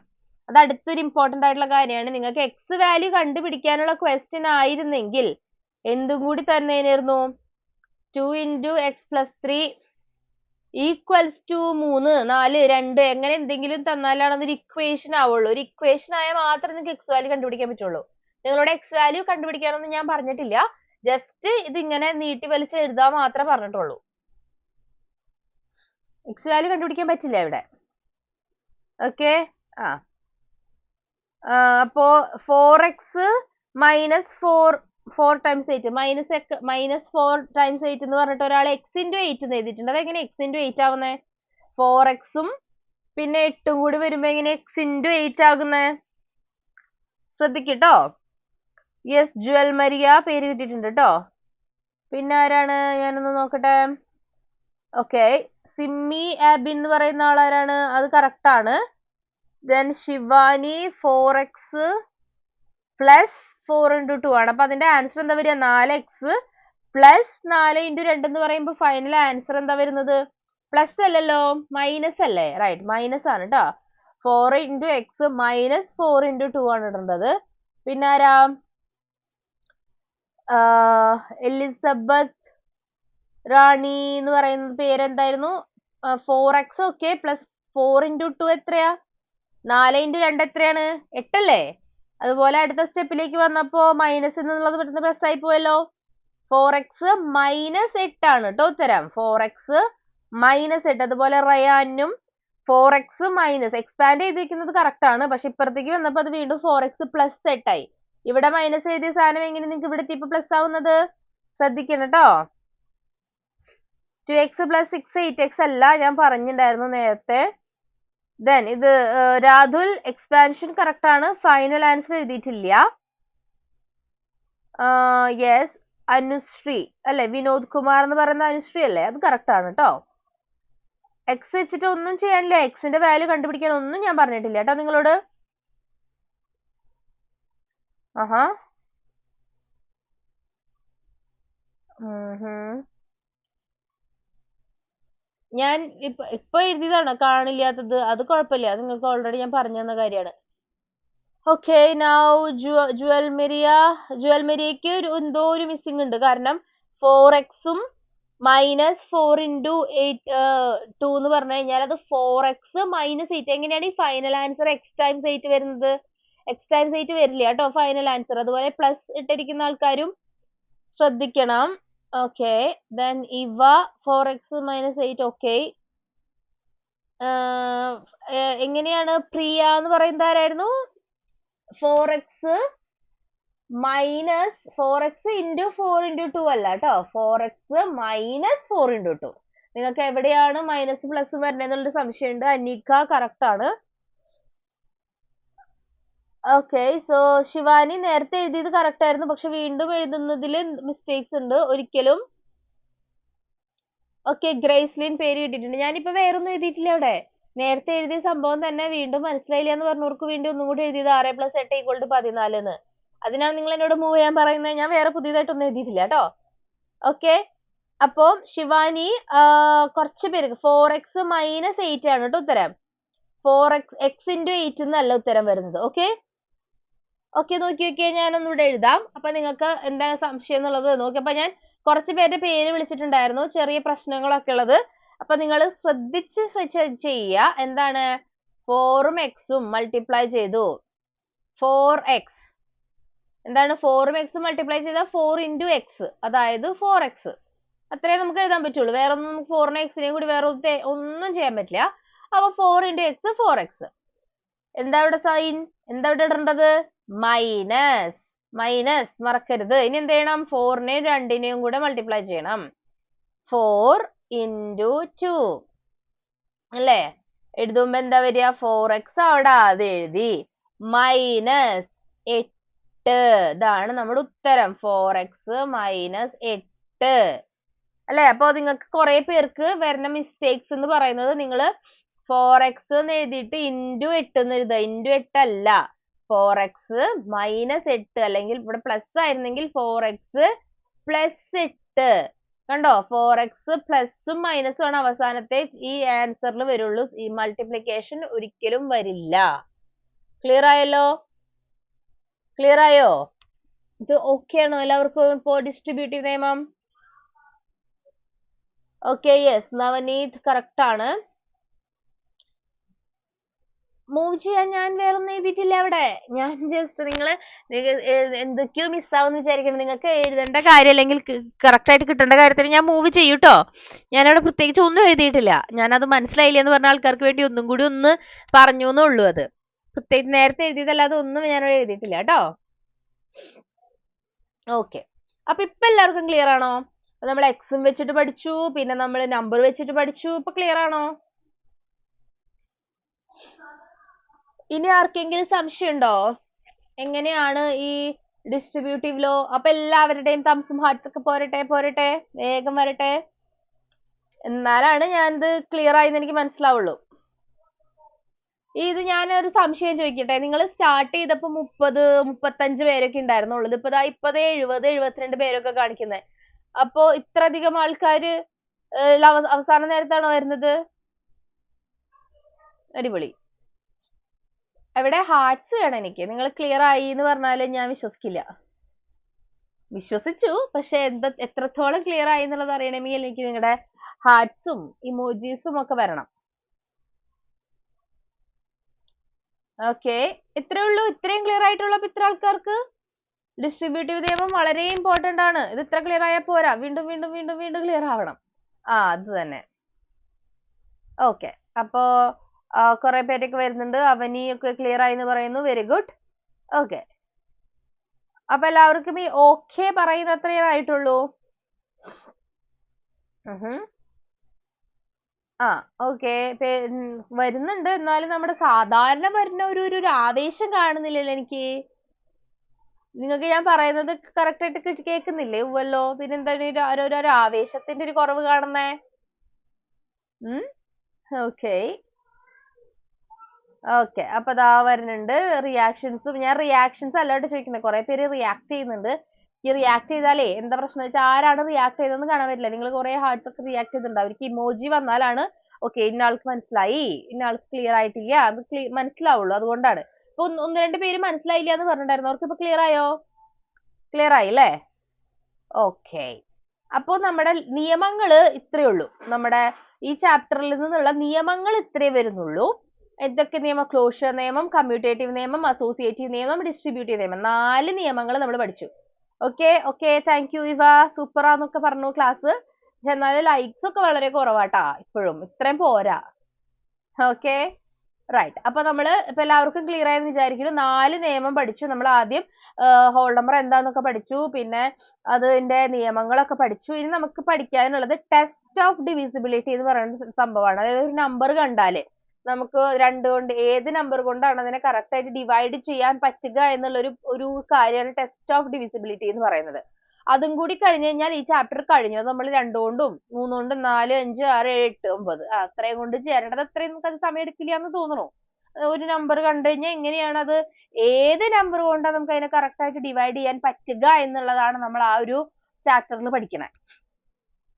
അത് അടുത്തൊരു ഇമ്പോർട്ടന്റ് ആയിട്ടുള്ള കാര്യമാണ്. നിങ്ങൾക്ക് എക്സ് വാല്യൂ കണ്ടുപിടിക്കാനുള്ള ക്വസ്റ്റ്യൻ ആയിരുന്നെങ്കിൽ എന്തും കൂടി തന്നേനായിരുന്നു? 2 × x + 3 ഈക്വൽസ് ടു 3, 4, 2 എങ്ങനെ എന്തെങ്കിലും തന്നാലാണ് അതൊരു ഇക്വേഷൻ ആവുള്ളൂ. ഒരു ഇക്വേഷൻ ആയാൽ മാത്രമേ നിങ്ങൾക്ക് എക്സ് വാല്യൂ കണ്ടുപിടിക്കാൻ പറ്റുള്ളൂ. നിങ്ങളോട് എക്സ് വാല്യൂ കണ്ടുപിടിക്കാനൊന്നും ഞാൻ പറഞ്ഞിട്ടില്ല. ജസ്റ്റ് ഇതിങ്ങനെ നീട്ടി വലിച്ച് എഴുതാൻ മാത്രമേ പറഞ്ഞിട്ടുള്ളൂ. എക്സ് വാല്യൂ കണ്ടുപിടിക്കാൻ പറ്റില്ല ഇവിടെ. ഓക്കെ. അപ്പോ 4x - 4 ടൈംസ് 8 -4 ടൈംസ് 8 എന്ന് പറഞ്ഞിട്ട് ഒരാൾ x × 8 എന്ന് എഴുതിയിട്ടുണ്ട്. അതെങ്ങനെ x × 8 ആവുന്നേ? 4x പിന്നെ 8 കൂടി വരുമ്പോ എങ്ങനെ x × 8 ആകുന്നേ? ശ്രദ്ധിക്കട്ടോ. യെസ്, ജുവൽ മരിയ പേര് കിട്ടിയിട്ടുണ്ട് കേട്ടോ. പിന്നെ ആരാണ്? ഞാനൊന്ന് നോക്കട്ടെ. ഓക്കെ, സിമ്മി ആബിൻ എന്ന് പറയുന്ന ആളാരാണ്? അത് കറക്റ്റ് ആണ്. ദെൻ ശിവാനി 4x + 4 × 2 ആണ്. അപ്പൊ അതിന്റെ ആൻസർ എന്താ വരിക? 4x + 4 × 2 എന്ന് പറയുമ്പോൾ ഫൈനൽ ആൻസർ എന്താ വരുന്നത്? പ്ലസ് അല്ലല്ലോ, മൈനസ് അല്ലേ? റൈറ്റ്, മൈനസ് ആണ് കേട്ടോ. 4 × x - 4 × 2 ആണ് ഇടേണ്ടത്. പിന്നെ ആരാ? എലിസബത്ത് റാണി എന്ന് പറയുന്ന പേരെന്തായിരുന്നു? 4x ഓക്കെ, + 4 × 2 എത്രയാ? 4 × 2 എത്രയാണ്? 8 അല്ലേ? അതുപോലെ അടുത്ത സ്റ്റെപ്പിലേക്ക് വന്നപ്പോ മൈനസ് എന്നുള്ളത് പെട്ടെന്ന് പ്ലസ് ആയി പോയല്ലോ. 4x - 8 ആണ് കേട്ടോ ഉത്തരം. 4x - 8. അതുപോലെ റയാനും 4x - എക്സ്പാൻഡ് ചെയ്തിരിക്കുന്നത് കറക്റ്റ് ആണ്. പക്ഷെ ഇപ്പുറത്തേക്ക് വന്നപ്പോ അത് വീണ്ടും 4x + 8 ആയി. ഇവിടെ മൈനസ് എഴുതിയ സാധനം എങ്ങനെ നിങ്ങൾക്ക് ഇവിടെ എത്തിയപ്പോ പ്ലസ് ആവുന്നത്? ശ്രദ്ധിക്കണം കേട്ടോ. 2x + 6 8x അല്ല, ഞാൻ പറഞ്ഞിട്ടുണ്ടായിരുന്നു നേരത്തെ. ദെൻ ഇത് രാഹുൽ എക്സ്പാൻഷൻ കറക്റ്റ് ആണ്. ഫൈനൽ ആൻസർ എഴുതിയിട്ടില്ല. യെസ്, അനുശ്രീ അല്ലെ? വിനോദ് കുമാർ എന്ന് പറയുന്ന അനുശ്രീ അല്ലേ? അത് കറക്റ്റ് ആണ് കേട്ടോ. എക്സ് വെച്ചിട്ട് ഒന്നും ചെയ്യാനില്ല. എക്സിന്റെ വാല്യൂ കണ്ടുപിടിക്കാൻ ഒന്നും ഞാൻ പറഞ്ഞിട്ടില്ല കേട്ടോ നിങ്ങളോട്. ഞാൻ ഇപ്പൊ എഴുതിയതാണ് കാണില്ലാത്തത്. അത് കുഴപ്പമില്ല, അത് നിങ്ങൾക്ക് ഓൾറെഡി ഞാൻ പറഞ്ഞു തന്ന കാര്യമാണ്. ഓക്കെ, നൗ ജുവൽ മെരിയക്ക് എന്തോ ഒരു മിസ്സിംഗ് ഉണ്ട്. കാരണം 4x -4 × 2 എന്ന് പറഞ്ഞു കഴിഞ്ഞാൽ അത് 4x - 8. എങ്ങനെയാണ് ഈ ഫൈനൽ ആൻസർ x × 8 വരുന്നത്? എക്സ് ടൈംസ് 8 വരില്ല കേട്ടോ ഫൈനൽ ആൻസർ. അതുപോലെ പ്ലസ് ഇട്ടിരിക്കുന്ന ആൾക്കാരും ശ്രദ്ധിക്കണം. ഓക്കെ, ദെൻ ഇവ 4x മൈനസ് 8. ഓക്കെ, എങ്ങനെയാണ് പ്രിയ എന്ന് പറയുന്നത് ആരായിരുന്നു? 4x minus 4x into 4 into 2 അല്ല കേട്ടോ, 4x മൈനസ് 4 ഇൻറ്റു 2. നിങ്ങൾക്ക് എവിടെയാണ് മൈനസ് പ്ലസ് വരണെന്നുള്ളൊരു സംശയമുണ്ട്. അനിക്ക കറക്റ്റ് ആണ്. ഓക്കെ, സോ ശിവാനി നേരത്തെ എഴുതിയത് കറക്റ്റ് ആയിരുന്നു, പക്ഷെ വീണ്ടും എഴുതുന്നതിൽ മിസ്റ്റേക്സ് ഉണ്ട് ഒരിക്കലും. ഓക്കെ, ഗ്രേസ്ലിൻ പേര് കിട്ടിയിട്ടുണ്ട്. ഞാനിപ്പോ വേറൊന്നും എഴുതിയിട്ടില്ല അവിടെ. നേരത്തെ എഴുതിയ സംഭവം തന്നെ വീണ്ടും മനസ്സിലായില്ല എന്ന് പറഞ്ഞവർക്ക് വേണ്ടി ഒന്നും കൂടി എഴുതിയത് 6+8 = 14 എന്ന്. അതിനാണ് നിങ്ങൾ എന്നോട് മൂവ് ചെയ്യാൻ പറയുന്നത്. ഞാൻ വേറെ പുതിയതായിട്ടൊന്നും എഴുതിയിട്ടില്ല കേട്ടോ. ഓക്കെ, അപ്പോ ശിവാനി കുറച്ച് പേർക്ക് 4x മൈനസ് 8 ആണ് കേട്ടോ ഉത്തരം. 4x x ഇൻറ്റു 8 എന്നല്ല ഉത്തരം വരുന്നത്. ഓക്കെ ഓക്കെ, നോക്കി നോക്കിയേ, ഞാനൊന്നുകൂടെ എഴുതാം. അപ്പൊ നിങ്ങൾക്ക് എന്താ സംശയം എന്നുള്ളത് നോക്കി. അപ്പൊ ഞാൻ കുറച്ച് പേരുടെ പേര് വിളിച്ചിട്ടുണ്ടായിരുന്നു, ചെറിയ പ്രശ്നങ്ങളൊക്കെ ഉള്ളത്. അപ്പൊ നിങ്ങൾ ശ്രദ്ധിച്ച് ചെയ്യുക. എന്താണ് 4ഉം x-ഉം മൾട്ടിപ്ലൈ ചെയ്തു. 4x എന്താണ് 4ഉം x-ഉം മൾട്ടിപ്ലൈ ചെയ്താൽ 4 ഇൻറ്റു x, അതായത് 4x. അത്രേ നമുക്ക് എഴുതാൻ പറ്റുള്ളൂ. വേറെ ഒന്നും നമുക്ക് 4നെ x-നെയും കൂടി വേറെ ഒന്നും ചെയ്യാൻ പറ്റില്ല. അപ്പൊ 4 ഇൻറ്റു x 4x. എന്താ ഇവിടെ സൈൻ? എന്താ ഇവിടെ ഇടേണ്ടത്? മൈനസ്. മൈനസ് മറക്കരുത്. ഇനി എന്ത് ചെയ്യണം? 4നെയും 2നെയും കൂടെ മൾട്ടിപ്ലൈ ചെയ്യണം. 4 ഇൻറ്റു 2 അല്ലേ? എഴുതുമ്പോ എന്താ വരിക? 4x അവിടെ അത് എഴുതി. മൈനസ് 8. ഇതാണ് നമ്മുടെ ഉത്തരം. 4x മൈനസ് 8 അല്ലെ? അപ്പൊ നിങ്ങൾക്ക് കുറെ പേർക്ക് വരുന്ന മിസ്റ്റേക്സ് എന്ന് പറയുന്നത്, നിങ്ങൾ 4x എന്ന് എഴുതിയിട്ട് ഇൻറ്റു 8 എന്ന് എഴുതുക. ഇൻറ്റു 8 അല്ല, 4x മൈനസ് 8, അല്ലെങ്കിൽ ഇവിടെ പ്ലസ് ആയിരുന്നെങ്കിൽ 4x പ്ലസ് 8. കണ്ടോ? 4x പ്ലസും മൈനസും ആണ് അവസാനത്തെ ഈ ആൻസറിൽ വരുള്ളൂ. ഈ മൾട്ടിപ്ലിക്കേഷൻ ഒരിക്കലും വരില്ല. ക്ലിയർ ആയല്ലോ? ക്ലിയർ ആയോ? ഇത് ഓക്കെ ആണോ എല്ലാവർക്കും? ഇപ്പോ ഡിസ്ട്രിബ്യൂട്ടീവ് നിയമം ഓക്കെ? യെസ്, നവനീത് കറക്റ്റ് ആണ്. മൂവ് ചെയ്യാൻ ഞാൻ വേറൊന്നും എഴുതിയിട്ടില്ല അവിടെ. ഞാൻ ജസ്റ്റ് നിങ്ങൾ എന്തൊക്കെയോ മിസ്സാവെന്ന് വിചാരിക്കണം. നിങ്ങൾക്ക് എഴുതേണ്ട കാര്യം അല്ലെങ്കിൽ കറക്റ്റ് ആയിട്ട് കിട്ടേണ്ട കാര്യത്തിന് ഞാൻ മൂവ് ചെയ്യൂട്ടോ. ഞാനവിടെ പ്രത്യേകിച്ച് ഒന്നും എഴുതിയിട്ടില്ല. ഞാനത് മനസ്സിലായില്ല എന്ന് പറഞ്ഞ ആൾക്കാർക്ക് വേണ്ടി ഒന്നും കൂടി ഒന്ന് പറഞ്ഞു എന്നുള്ളൂ. അത് പ്രത്യേകിച്ച് നേരത്തെ എഴുതിയതല്ലാതെ ഒന്നും ഞാനവിടെ എഴുതിയിട്ടില്ല കേട്ടോ. ഓക്കെ, അപ്പൊ ഇപ്പൊ എല്ലാവർക്കും ക്ലിയർ ആണോ? നമ്മൾ എക്സും വെച്ചിട്ട് പഠിച്ചു, പിന്നെ നമ്മൾ നമ്പർ വെച്ചിട്ട് പഠിച്ചു. ഇപ്പൊ ക്ലിയർ ആണോ? ഇനി ആർക്കെങ്കിലും സംശയം ഉണ്ടോ? എങ്ങനെയാണ് ഈ ഡിസ്ട്രിബ്യൂട്ടീവ് ലോ? അപ്പൊ എല്ലാവരുടെയും തംസും ഹാർട്സ് ഒക്കെ പോരട്ടെ, വേഗം വരട്ടെ. എന്നാലാണ് ഞാനിത് ക്ലിയർ ആയിന്ന് എനിക്ക് മനസ്സിലാവുള്ളൂ. ഇത് ഞാൻ ഒരു സംശയം ചോദിക്കട്ടെ. നിങ്ങൾ സ്റ്റാർട്ട് ചെയ്തപ്പോ 30-35 പേരൊക്കെ ഉണ്ടായിരുന്നുള്ളൂ. ഇപ്പൊ 70-72 പേരൊക്കെ കാണിക്കുന്നത്. അപ്പോ ഇത്ര അധികം ആൾക്കാര് അവസാന നേരത്താണോ വരുന്നത്? അടിപൊളി. അവിടെ ഹാർട്സ് വേണം എനിക്ക്. നിങ്ങൾ ക്ലിയർ ആയി എന്ന് പറഞ്ഞാല് ഞാൻ വിശ്വസിക്കില്ല. വിശ്വസിച്ചു, പക്ഷെ എത്രത്തോളം ക്ലിയർ ആയി എന്നുള്ളത് അറിയണമെങ്കിൽ എനിക്ക് നിങ്ങളുടെ ഹാർട്സും ഇമോജീസും ഒക്കെ വരണം. ഓക്കെ, ഇത്രേ ഉള്ളൂ. ഇത്രയും ക്ലിയർ ആയിട്ടുള്ള ഇത്ര ആൾക്കാർക്ക് ഡിസ്ട്രിബ്യൂട്ടീവ് നിയമം വളരെ ഇമ്പോർട്ടന്റ് ആണ്. ഇത് ഇത്ര ക്ലിയർ ആയാൽ പോരാ, വീണ്ടും വീണ്ടും വീണ്ടും വീണ്ടും ക്ലിയർ ആവണം. അത് തന്നെ. ഓക്കെ, അപ്പോ കുറെ പേരൊക്കെ വരുന്നുണ്ട്. അവനി ഒക്കെ ക്ലിയർ ആയി എന്ന് പറയുന്നു. Very good. ഓക്കെ, അപ്പൊ എല്ലാവർക്കും ഈ ഓക്കെ പറയുന്ന അത്രയേ ആയിട്ടുള്ളൂ. ഓക്കെ, വരുന്നുണ്ട്. എന്നാലും നമ്മുടെ സാധാരണ വരുന്ന ഒരു ആവേശം കാണുന്നില്ലല്ലോ എനിക്ക്. നിങ്ങൾക്ക് ഞാൻ പറയുന്നത് കറക്റ്റ് ആയിട്ട് കേൾക്കുന്നില്ലേ? ഉവ്വല്ലോ. പിന്നെന്താണ് ഒരു ആവേശത്തിന്റെ ഒരു കുറവ് കാണുന്നേ? ഓക്കെ ഓക്കെ, അപ്പൊ ദാ വരുന്നുണ്ട് റിയാക്ഷൻസും. ഞാൻ റിയാക്ഷൻസ് അല്ലാണ്ട് ചോദിക്കുന്നത്. കുറെ പേര് റിയാക്ട് ചെയ്യുന്നുണ്ട്. ഈ റിയാക്ട് ചെയ്താലേ എന്താ പ്രശ്നം വെച്ചാൽ ആരാണ് റിയാക്ട് ചെയ്തതെന്ന് കാണാൻ പറ്റില്ല. നിങ്ങൾ കുറെ ഹാർട്സ് ഒക്കെ റിയാക്ട് ചെയ്തിട്ടുണ്ട്. അവർക്ക് ഇമോജി വന്നാലാണ് ഓക്കെ ഇന്ന ആൾക്ക് മനസ്സിലായി, ഇന്ന ആൾക്ക് ക്ലിയർ ആയിട്ടില്ല, അത് മനസ്സിലാവുള്ളൂ. അതുകൊണ്ടാണ്. ഇപ്പൊ 1-2 പേര് മനസ്സിലായില്ല എന്ന് പറഞ്ഞിട്ടുണ്ടായിരുന്നു. അവർക്ക് ഇപ്പൊ ക്ലിയർ ആയോ? ക്ലിയർ ആയി അല്ലേ? ഓക്കെ, അപ്പോ നമ്മുടെ നിയമങ്ങള് ഇത്രയേ ഉള്ളൂ. നമ്മുടെ ഈ ചാപ്റ്ററിൽ നിന്നുള്ള നിയമങ്ങൾ ഇത്രേ വരുന്നുള്ളൂ. എന്തൊക്കെ നിയമം? ക്ലോഷർ നിയമം, കമ്മ്യൂട്ടേറ്റീവ് നിയമം, അസോസിയേറ്റീവ് നിയമം, ഡിസ്ട്രിബ്യൂട്ടീവ് നിയമം. 4 നിയമങ്ങൾ നമ്മൾ പഠിച്ചു. ഓക്കെ താങ്ക് യു ഇവ. സൂപ്പറാന്നൊക്കെ പറഞ്ഞു ക്ലാസ്. എന്നാലും ലൈക്സ് ഒക്കെ വളരെ കുറവാട്ടാ ഇപ്പോഴും. ഇത്രയും പോരാ. Okay right. അപ്പൊ നമ്മള് ഇപ്പൊ എല്ലാവർക്കും ക്ലിയർ ആയെന്ന് വിചാരിക്കുന്നു. 4 നിയമം പഠിച്ചു. നമ്മൾ ആദ്യം ഹോൾ നമ്പർ എന്താന്നൊക്കെ പഠിച്ചു. പിന്നെ അതിന്റെ നിയമങ്ങളൊക്കെ പഠിച്ചു. ഇനി നമുക്ക് പഠിക്കാനുള്ളത് ടെസ്റ്റ് ഓഫ് ഡിവിസിബിലിറ്റി എന്ന് പറയുന്ന സംഭവമാണ്. അതായത് ഒരു നമ്പർ കണ്ടാല് നമുക്ക് 2 കൊണ്ട് ഏത് നമ്പർ കൊണ്ടാണ് അതിനെ കറക്റ്റ് ആയിട്ട് ഡിവൈഡ് ചെയ്യാൻ പറ്റുക എന്നുള്ള ഒരു കാര്യമാണ് ടെസ്റ്റ് ഓഫ് ഡിവിസിബിലിറ്റി എന്ന് പറയുന്നത്. അതും കൂടി കഴിഞ്ഞു കഴിഞ്ഞാൽ ഈ ചാപ്റ്റർ കഴിഞ്ഞു. നമ്മൾ 2 കൊണ്ടും 3 കൊണ്ടും 4, 5, 6, 7, 8, 9 അത്രയും കൊണ്ട് ചേരേണ്ടത് അത്രയും നമുക്ക് അത് സമയം എടുക്കില്ല എന്ന് തോന്നുന്നു. ഒരു നമ്പർ കണ്ടു കഴിഞ്ഞാൽ എങ്ങനെയാണ് അത് ഏത് നമ്പർ കൊണ്ടാണ് നമുക്ക് അതിനെ കറക്റ്റ് ആയിട്ട് ഡിവൈഡ് ചെയ്യാൻ പറ്റുക എന്നുള്ളതാണ് നമ്മൾ ആ ഒരു ചാപ്റ്ററിൽ പഠിക്കണേ.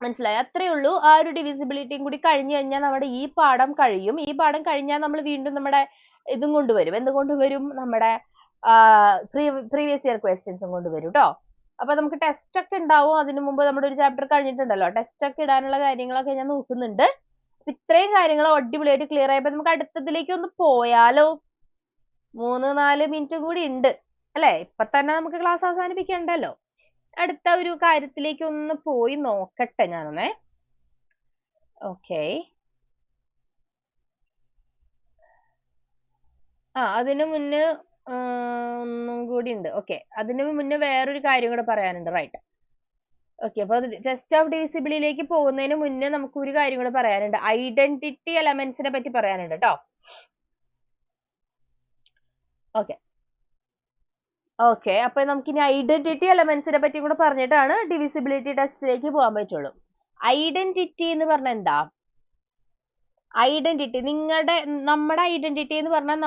മനസ്സിലായി? അത്രേ ഉള്ളൂ. ആ ഒരു ഡിവിസിബിലിറ്റിയും കൂടി കഴിഞ്ഞു കഴിഞ്ഞാൽ നമ്മുടെ ഈ പാഠം കഴിയും. ഈ പാഠം കഴിഞ്ഞാൽ നമ്മൾ വീണ്ടും നമ്മുടെ ഇതും കൊണ്ടുവരും. എന്ത് കൊണ്ടുവരും? നമ്മുടെ പ്രീവിയസ് ഇയർ ക്വസ്റ്റ്യൻസും കൊണ്ടുവരും ട്ടോ. അപ്പൊ നമുക്ക് ടെസ്റ്റ് ഒക്കെ ഉണ്ടാവും. അതിനു മുമ്പ് നമ്മുടെ ഒരു ചാപ്റ്റർ കഴിഞ്ഞിട്ടുണ്ടല്ലോ. ടെസ്റ്റ് ഒക്കെ ഇടാനുള്ള കാര്യങ്ങളൊക്കെ ഞാൻ നോക്കുന്നുണ്ട്. അപ്പൊ ഇത്രയും കാര്യങ്ങൾ അടിപൊളിയായിട്ട് ക്ലിയർ ആയപ്പോ നമുക്ക് അടുത്തതിലേക്ക് ഒന്ന് പോയാലോ? 3-4 മിനിറ്റും കൂടി ഉണ്ട് അല്ലെ? ഇപ്പൊ തന്നെ നമുക്ക് ക്ലാസ് അവസാനിപ്പിക്കണ്ടല്ലോ. അടുത്ത ഒരു കാര്യത്തിലേക്ക് ഒന്ന് പോയി നോക്കട്ടെ ഞാനൊന്നേ. ഓക്കെ. അതിനു മുന്നേ ഒന്നും കൂടി ഉണ്ട്. ഓക്കെ, അതിനു മുന്നേ വേറൊരു കാര്യം കൂടെ പറയാനുണ്ട്. റൈറ്റ്. ഓക്കെ, അപ്പൊ ടെസ്റ്റ് ഓഫ് ഡിവിസിബിലിറ്റിയിലേക്ക് പോകുന്നതിന് മുന്നേ നമുക്ക് ഒരു കാര്യം കൂടെ പറയാനുണ്ട്. ഐഡന്റിറ്റി എലമെന്റ്സിനെ പറ്റി പറയാനുണ്ട് കേട്ടോ. ഓക്കെ, അപ്പൊ നമുക്ക് ഇനി ഐഡന്റിറ്റി എലമെന്റ്സിനെ പറ്റി കൂടെ പറഞ്ഞിട്ടാണ് ഡിവിസിബിലിറ്റി ടെസ്റ്റിലേക്ക് പോകാൻ പറ്റുള്ളൂ. ഐഡന്റിറ്റി എന്ന് പറഞ്ഞാൽ എന്താ? ഐഡന്റിറ്റി നമ്മുടെ ഐഡന്റിറ്റി എന്ന് പറഞ്ഞാൽ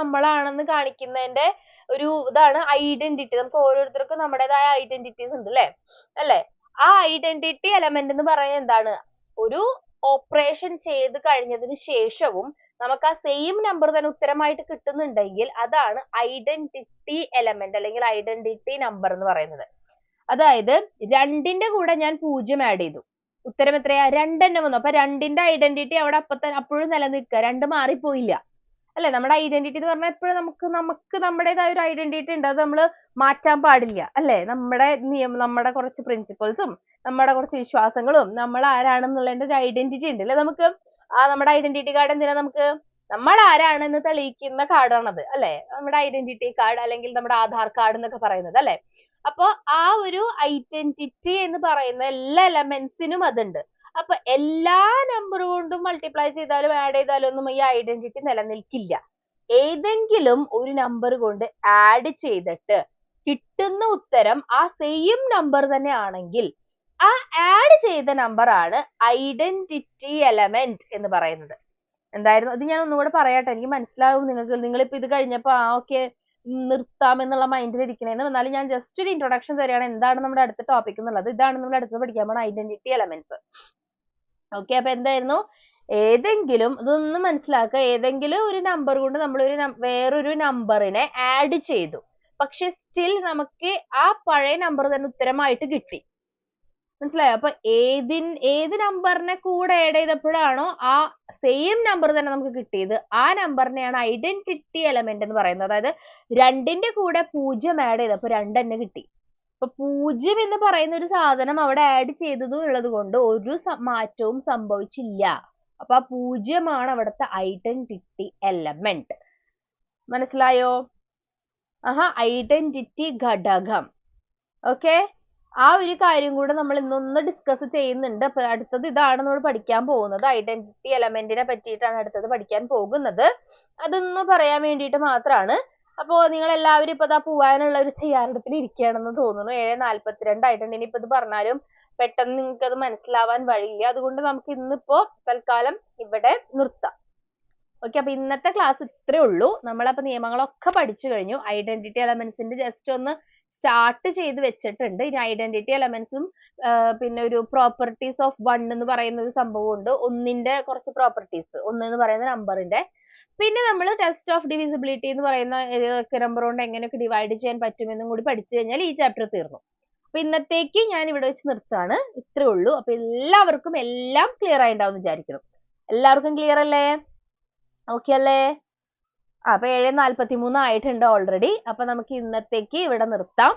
നമ്മളാണെന്ന് കാണിക്കുന്നതിന്റെ ഒരു ഇതാണ് ഐഡന്റിറ്റി. നമുക്ക് ഓരോരുത്തർക്കും നമ്മുടേതായ ഐഡന്റിറ്റീസ് ഉണ്ട് അല്ലേ? ആ ഐഡന്റിറ്റി എലമെന്റ് എന്ന് പറയുന്നത് എന്താണ്? ഒരു ഓപ്പറേഷൻ ചെയ്ത് കഴിഞ്ഞതിന് ശേഷവും നമുക്ക് ആ സെയിം നമ്പർ തന്നെ ഉത്തരമായിട്ട് കിട്ടുന്നുണ്ടെങ്കിൽ അതാണ് ഐഡന്റിറ്റി എലമെന്റ് അല്ലെങ്കിൽ ഐഡന്റിറ്റി നമ്പർ എന്ന് പറയുന്നത്. അതായത് 2ന്റെ കൂടെ ഞാൻ 0 ആഡ് ചെയ്തു, ഉത്തരം എത്രയാ? 2 തന്നെ വന്നു. അപ്പൊ 2ന്റെ ഐഡന്റിറ്റി അവിടെ അപ്പോഴും നിലനിൽക്കുക, 2 മാറിപ്പോയില്ല അല്ലെ? നമ്മുടെ ഐഡന്റിറ്റി എന്ന് പറഞ്ഞാൽ എപ്പോഴും നമുക്ക് നമ്മുടേതായ ഒരു ഐഡന്റിറ്റി ഉണ്ട്. അത് നമ്മൾ മാറ്റാൻ പാടില്ല അല്ലെ? നമ്മുടെ കുറച്ച് പ്രിൻസിപ്പിൾസും നമ്മുടെ കുറച്ച് വിശ്വാസങ്ങളും നമ്മൾ ആരാണെന്നുള്ളതിന്റെ ഒരു ഐഡന്റിറ്റി ഉണ്ട് അല്ലെ നമുക്ക്? നമ്മുടെ ഐഡന്റിറ്റി കാർഡ് എന്തിനാ? നമുക്ക് നമ്മൾ ആരാണെന്ന് തെളിയിക്കുന്ന കാർഡാണത് അല്ലെ? നമ്മുടെ ഐഡന്റിറ്റി കാർഡ് അല്ലെങ്കിൽ നമ്മുടെ ആധാർ കാർഡ് എന്നൊക്കെ പറയുന്നത് അല്ലെ? അപ്പൊ ആ ഒരു ഐഡന്റിറ്റി എന്ന് പറയുന്ന എല്ലാ എലമെന്റ്സിനും അതുണ്ട്. അപ്പൊ എല്ലാ നമ്പർ കൊണ്ടും മൾട്ടിപ്ലൈ ചെയ്താലും ആഡ് ചെയ്താലും ഒന്നും ഈ ഐഡന്റിറ്റി നിലനിൽക്കില്ല. ഏതെങ്കിലും ഒരു നമ്പർ കൊണ്ട് ആഡ് ചെയ്തിട്ട് കിട്ടുന്ന ഉത്തരം ആ സെയിം നമ്പർ തന്നെ ആണെങ്കിൽ ആ ആഡ് ചെയ്ത നമ്പർ ആണ് ഐഡന്റിറ്റി എലമെന്റ് എന്ന് പറയുന്നത്. എന്തായിരുന്നു അത്? ഞാൻ ഒന്നുകൂടെ പറയാട്ടെ, എനിക്ക് മനസ്സിലാവും നിങ്ങൾക്ക്. നിങ്ങളിപ്പോ ഇത് കഴിഞ്ഞപ്പോ ഓക്കെ നിർത്താം എന്നുള്ള മൈൻഡിൽ ഇരിക്കണേന്ന്. എന്നാലും ഞാൻ ജസ്റ്റ് ഒരു ഇൻട്രൊഡക്ഷൻ തരികയാണ് എന്താണ് നമ്മുടെ അടുത്ത ടോപ്പിക് എന്നുള്ളത്. ഇതാണ് നമ്മൾ അടുത്ത് പഠിക്കാൻ പോകുന്ന ഐഡന്റിറ്റി എലമെന്റ്സ്. ഓക്കെ, അപ്പൊ എന്തായിരുന്നു? ഏതെങ്കിലും ഇതൊന്നും മനസ്സിലാക്കുക. ഏതെങ്കിലും ഒരു നമ്പർ കൊണ്ട് നമ്മൾ വേറൊരു നമ്പറിനെ ആഡ് ചെയ്തു, പക്ഷെ സ്റ്റിൽ നമുക്ക് ആ പഴയ നമ്പർ തന്നെ ഉത്തരമായിട്ട് കിട്ടി. മനസ്സിലായോ? അപ്പൊ ഏത് നമ്പറിനെ കൂടെ ആഡ് ചെയ്തപ്പോഴാണോ ആ സെയിം നമ്പർ തന്നെ നമുക്ക് കിട്ടിയത്, ആ നമ്പറിനെയാണ് ഐഡന്റിറ്റി എലമെന്റ് എന്ന് പറയുന്നത്. അതായത് 2ന്റെ കൂടെ 0 ആഡ് ചെയ്തപ്പോ 2 തന്നെ കിട്ടി. അപ്പൊ 0 എന്ന് പറയുന്ന ഒരു സാധനം അവിടെ ആഡ് ചെയ്തതും ഉള്ളത് കൊണ്ട് ഒരു മാറ്റവും സംഭവിച്ചില്ല. അപ്പൊ ആ 0 ആണ് അവിടുത്തെ ഐഡന്റിറ്റി എലമെന്റ്. മനസ്സിലായോ? ഐഡന്റിറ്റി ഘടകം. ഓക്കെ, ആ ഒരു കാര്യം കൂടെ നമ്മൾ ഇന്നൊന്ന് ഡിസ്കസ് ചെയ്യുന്നുണ്ട്. അപ്പൊ അടുത്തത് ഇതാണ് നമ്മൾ പഠിക്കാൻ പോകുന്നത്. ഐഡന്റിറ്റി എലമെന്റിനെ പറ്റിയിട്ടാണ് അടുത്തത് പഠിക്കാൻ പോകുന്നത്. അതൊന്ന് പറയാൻ വേണ്ടിയിട്ട് മാത്രമാണ്. അപ്പോ നിങ്ങൾ എല്ലാവരും ഇപ്പൊ പോവാനുള്ള ഒരു തയ്യാറെടുപ്പിൽ ഇരിക്കുകയാണെന്ന് തോന്നുന്നു. 7:42 ആയിട്ടുണ്ട്. ഇനിയിപ്പോ ഇത് പറഞ്ഞാലും പെട്ടെന്ന് നിങ്ങൾക്ക് അത് മനസ്സിലാവാൻ വഴിയില്ല. അതുകൊണ്ട് നമുക്ക് ഇന്നിപ്പോ തൽക്കാലം ഇവിടെ നിർത്താം. ഓക്കെ, അപ്പൊ ഇന്നത്തെ ക്ലാസ് ഇത്രേ ഉള്ളൂ. നമ്മളപ്പോ നിയമങ്ങളൊക്കെ പഠിച്ചു കഴിഞ്ഞു. ഐഡന്റിറ്റി എലമെന്റ്സിന്റെ ജസ്റ്റ് ഒന്ന് സ്റ്റാർട്ട് ചെയ്ത് വെച്ചിട്ടുണ്ട്. ഇനി ഐഡന്റിറ്റി എലമെന്റ്സും പിന്നെ ഒരു പ്രോപ്പർട്ടീസ് ഓഫ് 1 എന്ന് പറയുന്ന ഒരു സംഭവം ഉണ്ട്. ഒന്നിന്റെ കുറച്ച് പ്രോപ്പർട്ടീസ്, 1 എന്ന് പറയുന്ന നമ്പറിന്റെ. പിന്നെ നമ്മൾ ടെസ്റ്റ് ഓഫ് ഡിവിസിബിലിറ്റി എന്ന് പറയുന്ന ഏതൊക്കെ നമ്പർ കൊണ്ട് എങ്ങനെയൊക്കെ ഡിവൈഡ് ചെയ്യാൻ പറ്റുമെന്നും കൂടി പഠിച്ചു കഴിഞ്ഞാൽ ഈ ചാപ്റ്റർ തീർന്നു. അപ്പൊ ഇന്നത്തേക്ക് ഞാൻ ഇവിടെ വെച്ച് നിർത്താണ്. ഇത്രേ ഉള്ളൂ. അപ്പൊ എല്ലാവർക്കും എല്ലാം ക്ലിയർ ആയിട്ടുണ്ടാവും വിചാരിക്കണം. എല്ലാവർക്കും ക്ലിയർ അല്ലേ? ഓക്കെ അല്ലേ? അപ്പൊ 7:43 ആയിട്ടുണ്ട് ഓൾറെഡി. അപ്പൊ നമുക്ക് ഇന്നത്തേക്ക് ഇവിടെ നിർത്താം.